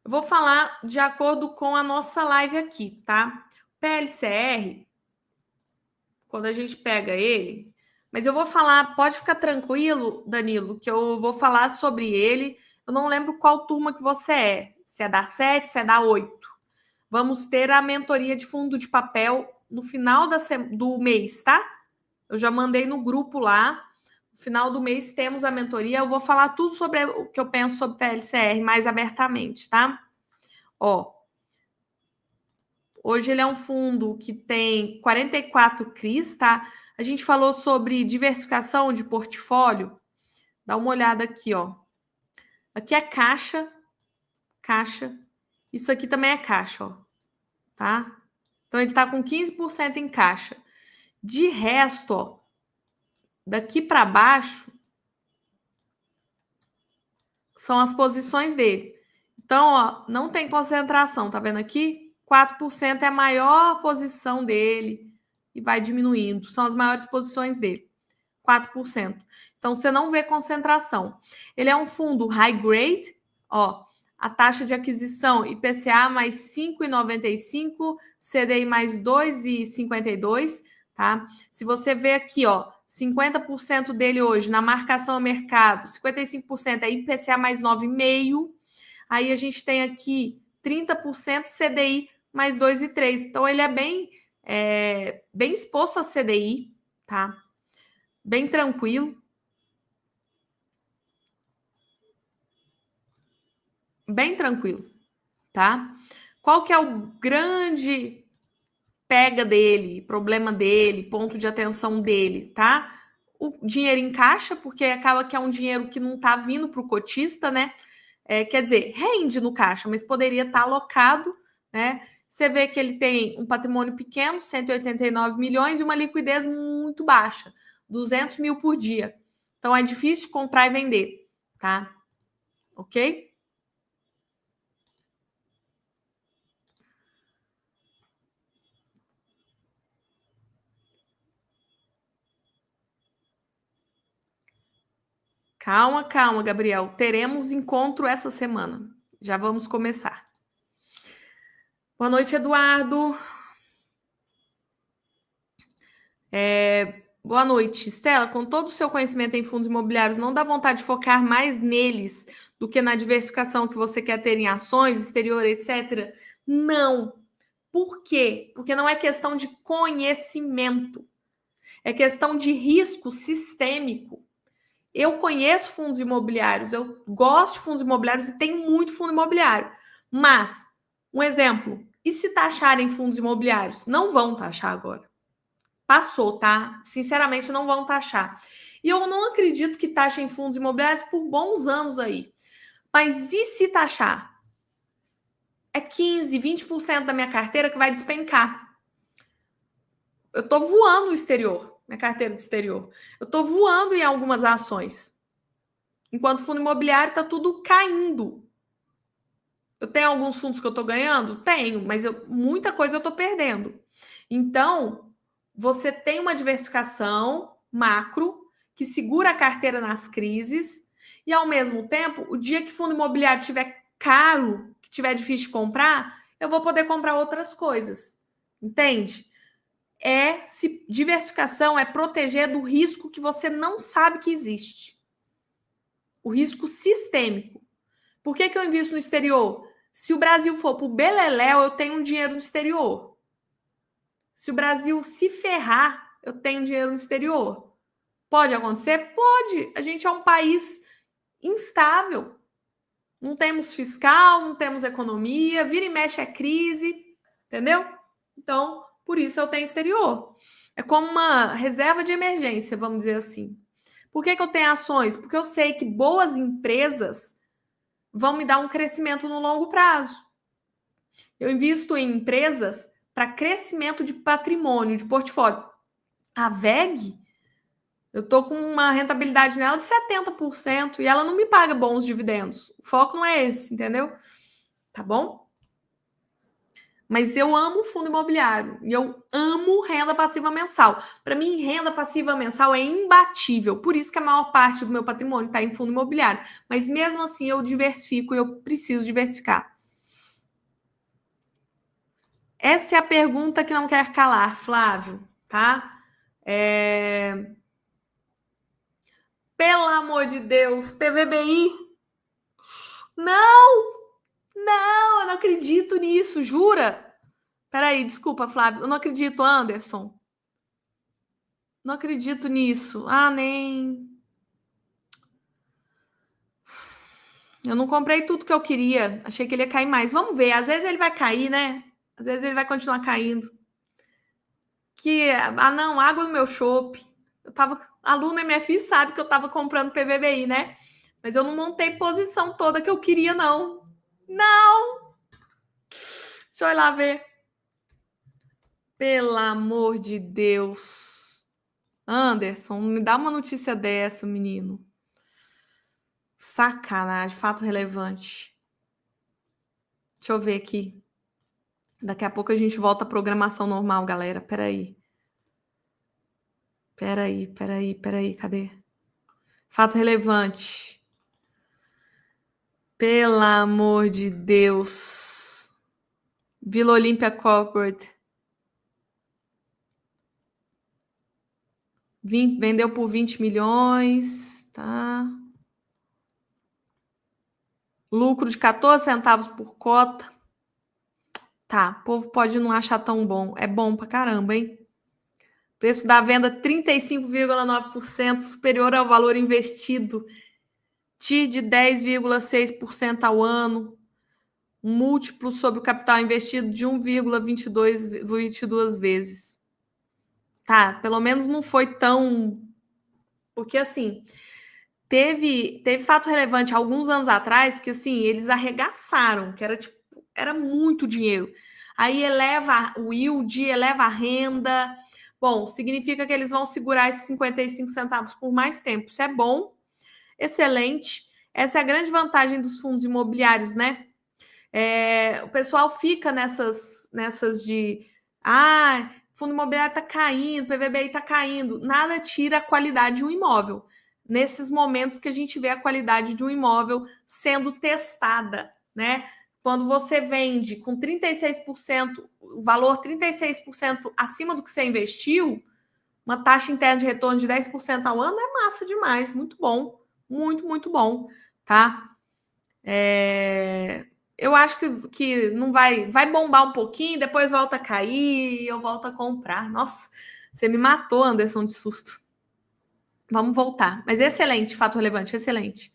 Eu vou falar de acordo com a nossa live aqui, tá? PLCR, quando a gente pega ele, mas eu vou falar, pode ficar tranquilo, Danilo, que eu vou falar sobre ele. Eu não lembro qual turma que você é, se é da 7, se é da 8. Vamos ter a mentoria de fundo de papel no final do mês, tá? Eu já mandei no grupo lá. No final do mês temos a mentoria. Eu vou falar tudo sobre o que eu penso sobre PLCR mais abertamente, tá? Ó, hoje ele é um fundo que tem 44 CRIs, tá? A gente falou sobre diversificação de portfólio. Dá uma olhada aqui, ó. Aqui é caixa. Isso aqui também é caixa, ó. Tá? Então ele tá com 15% em caixa. De resto, ó, daqui para baixo são as posições dele. Então, ó, não tem concentração, tá vendo aqui? 4% é a maior posição dele e vai diminuindo. São as maiores posições dele. 4%. Então, você não vê concentração. Ele é um fundo high grade, ó, a taxa de aquisição IPCA mais 5,95, CDI mais 2,52, tá? Se você vê aqui, ó, 50% dele hoje na marcação ao mercado, 55% é IPCA mais 9,5. Aí a gente tem aqui 30% CDI mais 2,3. Então, ele é bem exposto a CDI, tá? Bem tranquilo. Bem tranquilo, tá? Qual que é o grande pega dele, problema dele, ponto de atenção dele, tá? O dinheiro em caixa, porque acaba que é um dinheiro que não tá vindo para o cotista, né? Quer dizer, rende no caixa, mas poderia estar alocado, né? Você vê que ele tem um patrimônio pequeno, 189 milhões, e uma liquidez muito baixa, 200 mil por dia. Então, é difícil de comprar e vender, tá? Ok? Calma, calma, Gabriel. Teremos encontro essa semana. Já vamos começar. Boa noite, Eduardo. Boa noite, Estela. Com todo o seu conhecimento em fundos imobiliários, não dá vontade de focar mais neles do que na diversificação que você quer ter em ações, exterior, etc? Não. Por quê? Porque não é questão de conhecimento, é questão de risco sistêmico. Eu conheço fundos imobiliários, eu gosto de fundos imobiliários e tenho muito fundo imobiliário. Mas, um exemplo, e se taxarem fundos imobiliários? Não vão taxar agora. Passou, tá? Sinceramente, não vão taxar. E eu não acredito que taxem fundos imobiliários por bons anos aí. Mas e se taxar? É 15, 20% da minha carteira que vai despencar. Eu tô voando no exterior, minha carteira do exterior. Eu tô voando em algumas ações. Enquanto o fundo imobiliário está tudo caindo. Eu tenho alguns fundos que eu estou ganhando? Tenho, mas muita coisa eu estou perdendo. Então, você tem uma diversificação macro que segura a carteira nas crises e, ao mesmo tempo, o dia que o fundo imobiliário estiver caro, que estiver difícil de comprar, eu vou poder comprar outras coisas. Entende? Diversificação é proteger do risco que você não sabe que existe. O risco sistêmico. Por que eu invisto no exterior? Se o Brasil for para o beleléu, eu tenho um dinheiro no exterior. Se o Brasil se ferrar, eu tenho dinheiro no exterior. Pode acontecer? Pode. A gente é um país instável. Não temos fiscal, não temos economia, vira e mexe é crise, entendeu? Então, por isso eu tenho exterior. É como uma reserva de emergência, vamos dizer assim. Por que eu tenho ações? Porque eu sei que boas empresas vão me dar um crescimento no longo prazo. Eu invisto em empresas para crescimento de patrimônio, de portfólio. A VEG, eu estou com uma rentabilidade nela de 70% e ela não me paga bons dividendos. O foco não é esse, entendeu? Tá bom? Mas eu amo fundo imobiliário e eu amo renda passiva mensal. Para mim, renda passiva mensal é imbatível. Por isso que a maior parte do meu patrimônio está em fundo imobiliário. Mas mesmo assim, eu diversifico e eu preciso diversificar. Essa é a pergunta que não quer calar, Flávio, tá? Pelo amor de Deus, PVBI? Não, não, eu não acredito nisso, jura? Peraí, desculpa, Flávio, eu não acredito, Anderson. Não acredito nisso. Ah, nem. Eu não comprei tudo que eu queria. Achei que ele ia cair mais. Vamos ver. Às vezes ele vai cair, né? Às vezes ele vai continuar caindo. Não, água no meu chopp. Eu tava. Aluno MFI sabe que eu tava comprando PVBI, né? Mas eu não montei posição toda que eu queria, não. Não! Deixa eu ir lá ver. Pelo amor de Deus. Anderson, me dá uma notícia dessa, menino. Sacanagem, fato relevante. Deixa eu ver aqui. Daqui a pouco a gente volta à programação normal, galera. Peraí. Cadê? Fato relevante. Pelo amor de Deus. Vila Olímpia Corporate. Vendeu por 20 milhões, tá? Lucro de 14 centavos por cota. Tá, o povo pode não achar tão bom. É bom pra caramba, hein? Preço da venda 35,9% superior ao valor investido. TIR de 10,6% ao ano. Um múltiplo sobre o capital investido de 1,22 vezes. Tá, pelo menos não foi tão... Porque, assim, teve fato relevante alguns anos atrás que, assim, eles arregaçaram, que era, tipo, era muito dinheiro. Aí eleva o yield, eleva a renda. Bom, significa que eles vão segurar esses 55 centavos por mais tempo. Isso é bom, excelente. Essa é a grande vantagem dos fundos imobiliários, né? O pessoal fica nessas de fundo imobiliário está caindo, PVBI está caindo. Nada tira a qualidade de um imóvel. Nesses momentos que a gente vê a qualidade de um imóvel sendo testada, né? Quando você vende com 36%, o valor 36% acima do que você investiu, uma taxa interna de retorno de 10% ao ano é massa demais, muito bom, muito, muito bom, tá? Eu acho que não vai bombar um pouquinho, depois volta a cair e eu volto a comprar. Nossa, você me matou, Anderson, de susto. Vamos voltar. Mas excelente, fato relevante, excelente.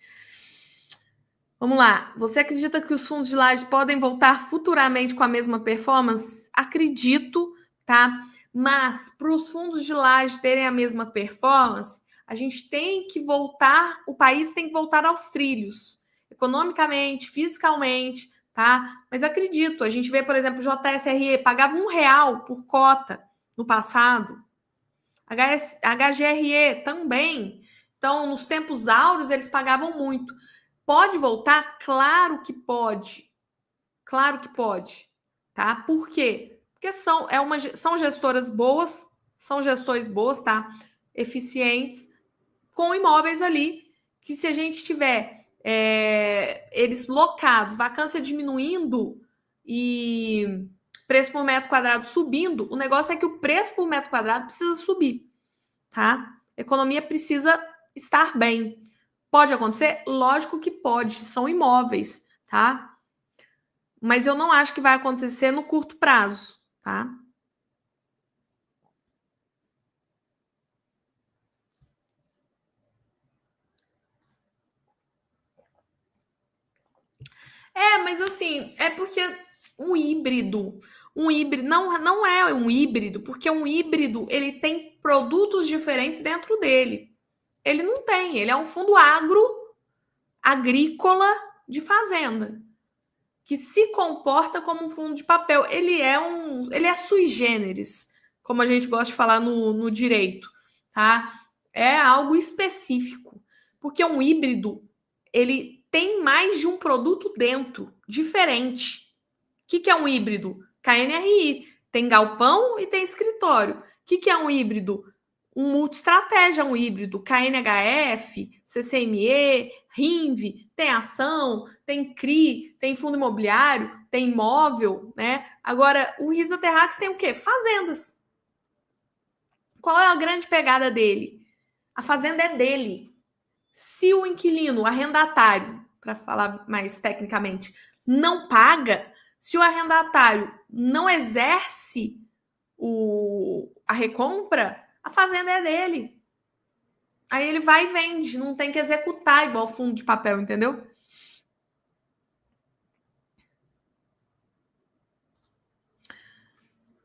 Vamos lá. Você acredita que os fundos de laje podem voltar futuramente com a mesma performance? Acredito, tá? Mas para os fundos de laje terem a mesma performance, a gente tem que voltar, o país tem que voltar aos trilhos, economicamente, fiscalmente, tá? Mas acredito, a gente vê, por exemplo, o JSRE pagava R$ 1 por cota no passado, HGRE também. Então, nos tempos áureos, eles pagavam muito. Pode voltar? Claro que pode. Claro que pode. Tá? Por quê? Porque são gestoras boas, são gestores boas, tá? Eficientes, com imóveis ali, que se a gente tiver eles locados, vacância diminuindo e preço por metro quadrado subindo, o negócio é que o preço por metro quadrado precisa subir, tá? A economia precisa estar bem. Pode acontecer? Lógico que pode, são imóveis, tá? Mas eu não acho que vai acontecer no curto prazo, tá? Mas assim, é porque um híbrido não é um híbrido, porque um híbrido ele tem produtos diferentes dentro dele. Ele não tem, ele é um fundo agrícola de fazenda, que se comporta como um fundo de papel. Ele é sui generis, como a gente gosta de falar no direito, tá? É algo específico, porque um híbrido ele tem mais de um produto dentro, diferente. O que é um híbrido? KNRI, tem galpão e tem escritório. O que é um híbrido? Um multi-estratégia, um híbrido, KNHF, CCME, RINV, tem ação, tem CRI, tem fundo imobiliário, tem imóvel, né? Agora, o Risa Terrax tem o quê? Fazendas. Qual é a grande pegada dele? A fazenda é dele. Se o inquilino, o arrendatário, para falar mais tecnicamente, não paga, se o arrendatário não exerce a recompra, a fazenda é dele. Aí ele vai e vende, não tem que executar igual fundo de papel, entendeu?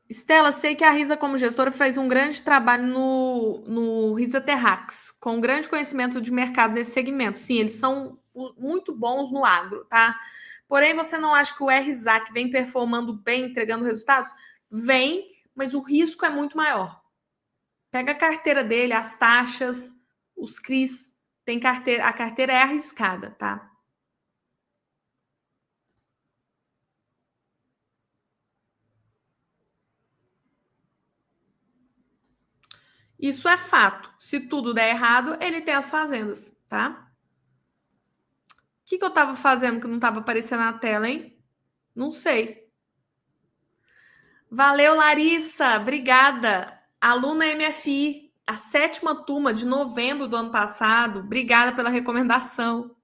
Estela, sei que a Risa, como gestora, fez um grande trabalho no Risa Terrax, com grande conhecimento de mercado nesse segmento. Sim, eles são muito bons no agro, tá? Porém, você não acha que o RZAC vem performando bem, entregando resultados? Vem, mas o risco é muito maior. Pega a carteira dele, as taxas, os CRIs, tem carteira, a carteira é arriscada, tá? Isso é fato. Se tudo der errado, ele tem as fazendas, tá? O que eu estava fazendo que não estava aparecendo na tela, hein? Não sei. Valeu, Larissa. Obrigada. Aluna MFI, a 7ª turma de novembro do ano passado. Obrigada pela recomendação.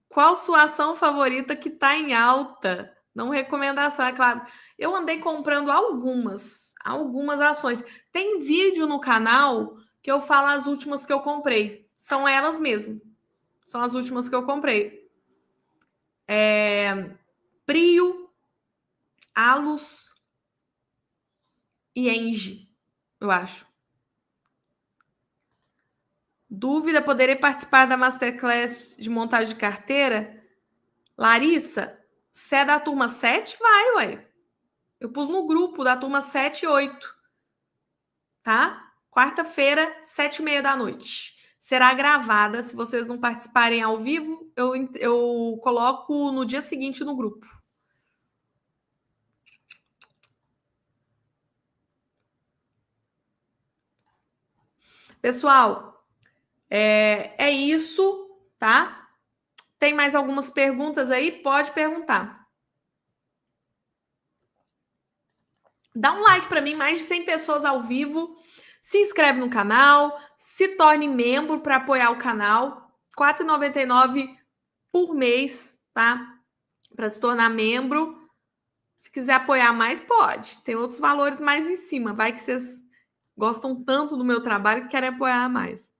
Qual sua ação favorita que está em alta? Não recomendação, é claro. Eu andei comprando algumas ações. Tem vídeo no canal que eu falo as últimas que eu comprei. São elas mesmo. São as últimas que eu comprei. Prio, Alus e Engie, eu acho. Dúvida, poderei participar da Masterclass de montagem de carteira? Larissa, se é da turma 7, vai, ué. Eu pus no grupo da turma 7 e 8. Tá? Quarta-feira, 7h30 da noite. Será gravada. Se vocês não participarem ao vivo, eu coloco no dia seguinte no grupo. Pessoal, é isso, tá? Tem mais algumas perguntas aí? Pode perguntar. Dá um like para mim, mais de 100 pessoas ao vivo. Se inscreve no canal, se torne membro para apoiar o canal. R$ 4,99 por mês, tá? Para se tornar membro. Se quiser apoiar mais, pode. Tem outros valores mais em cima. Vai que vocês gostam tanto do meu trabalho que querem apoiar mais.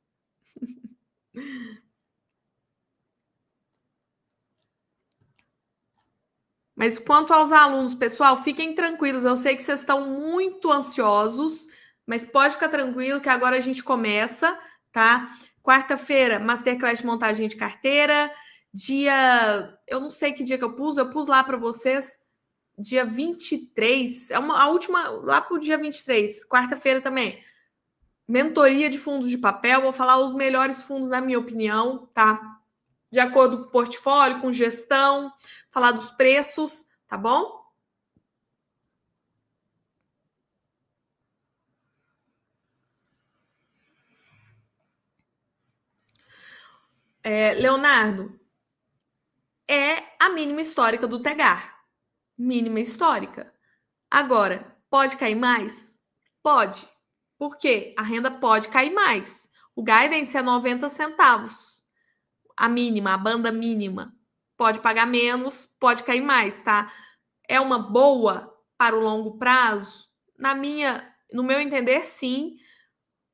Mas quanto aos alunos, pessoal, fiquem tranquilos. Eu sei que vocês estão muito ansiosos, mas pode ficar tranquilo que agora a gente começa, tá? Quarta-feira, Masterclass de montagem de carteira. Eu não sei que dia que eu pus lá para vocês. Dia 23, a última, lá pro dia 23, quarta-feira também. Mentoria de fundos de papel, vou falar os melhores fundos, na minha opinião, tá? De acordo com o portfólio, com gestão, falar dos preços, tá bom? Leonardo, é a mínima histórica do Tegar. Mínima histórica. Agora, pode cair mais? Pode. Por quê? A renda pode cair mais. O guidance é 90 centavos. A mínima, a banda mínima. Pode pagar menos, pode cair mais, tá? É uma boa para o longo prazo? No meu entender, sim,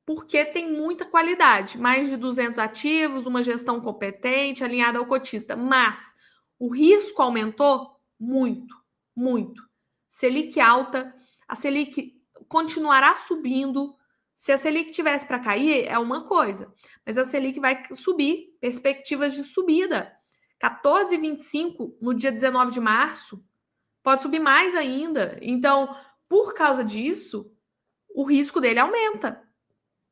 porque tem muita qualidade. Mais de 200 ativos, uma gestão competente, alinhada ao cotista. Mas o risco aumentou muito, muito. Selic alta, a Selic continuará subindo. Se a Selic tivesse para cair, é uma coisa, mas a Selic vai subir, perspectivas de subida. 14,25 no dia 19 de março, pode subir mais ainda. Então, por causa disso, o risco dele aumenta.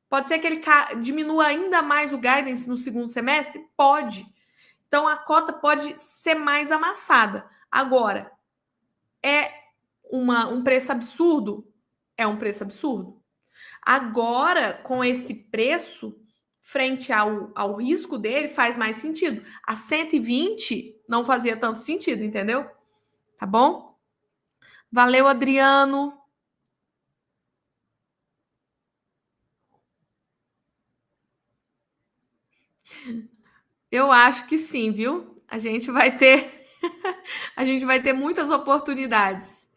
Pode ser que ele diminua ainda mais o guidance no segundo semestre? Pode. Então, a cota pode ser mais amassada. Agora, é um preço absurdo? É um preço absurdo. Agora, com esse preço, frente ao risco dele, faz mais sentido. A 120 não fazia tanto sentido, entendeu? Tá bom? Valeu, Adriano. Eu acho que sim, viu? A gente vai ter muitas oportunidades.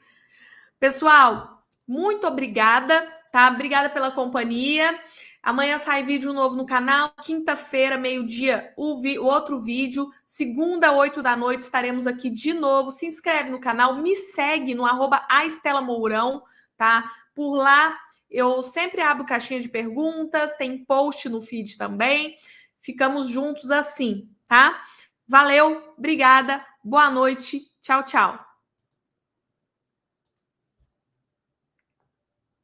Pessoal, muito obrigada, tá? Obrigada pela companhia. Amanhã sai vídeo novo no canal. Quinta-feira, meio-dia, o outro vídeo. Segunda, 8 da noite, estaremos aqui de novo. Se inscreve no canal, me segue no @aestelamourão, tá? Por lá, eu sempre abro caixinha de perguntas, tem post no feed também. Ficamos juntos assim, tá? Valeu, obrigada, boa noite, tchau, tchau.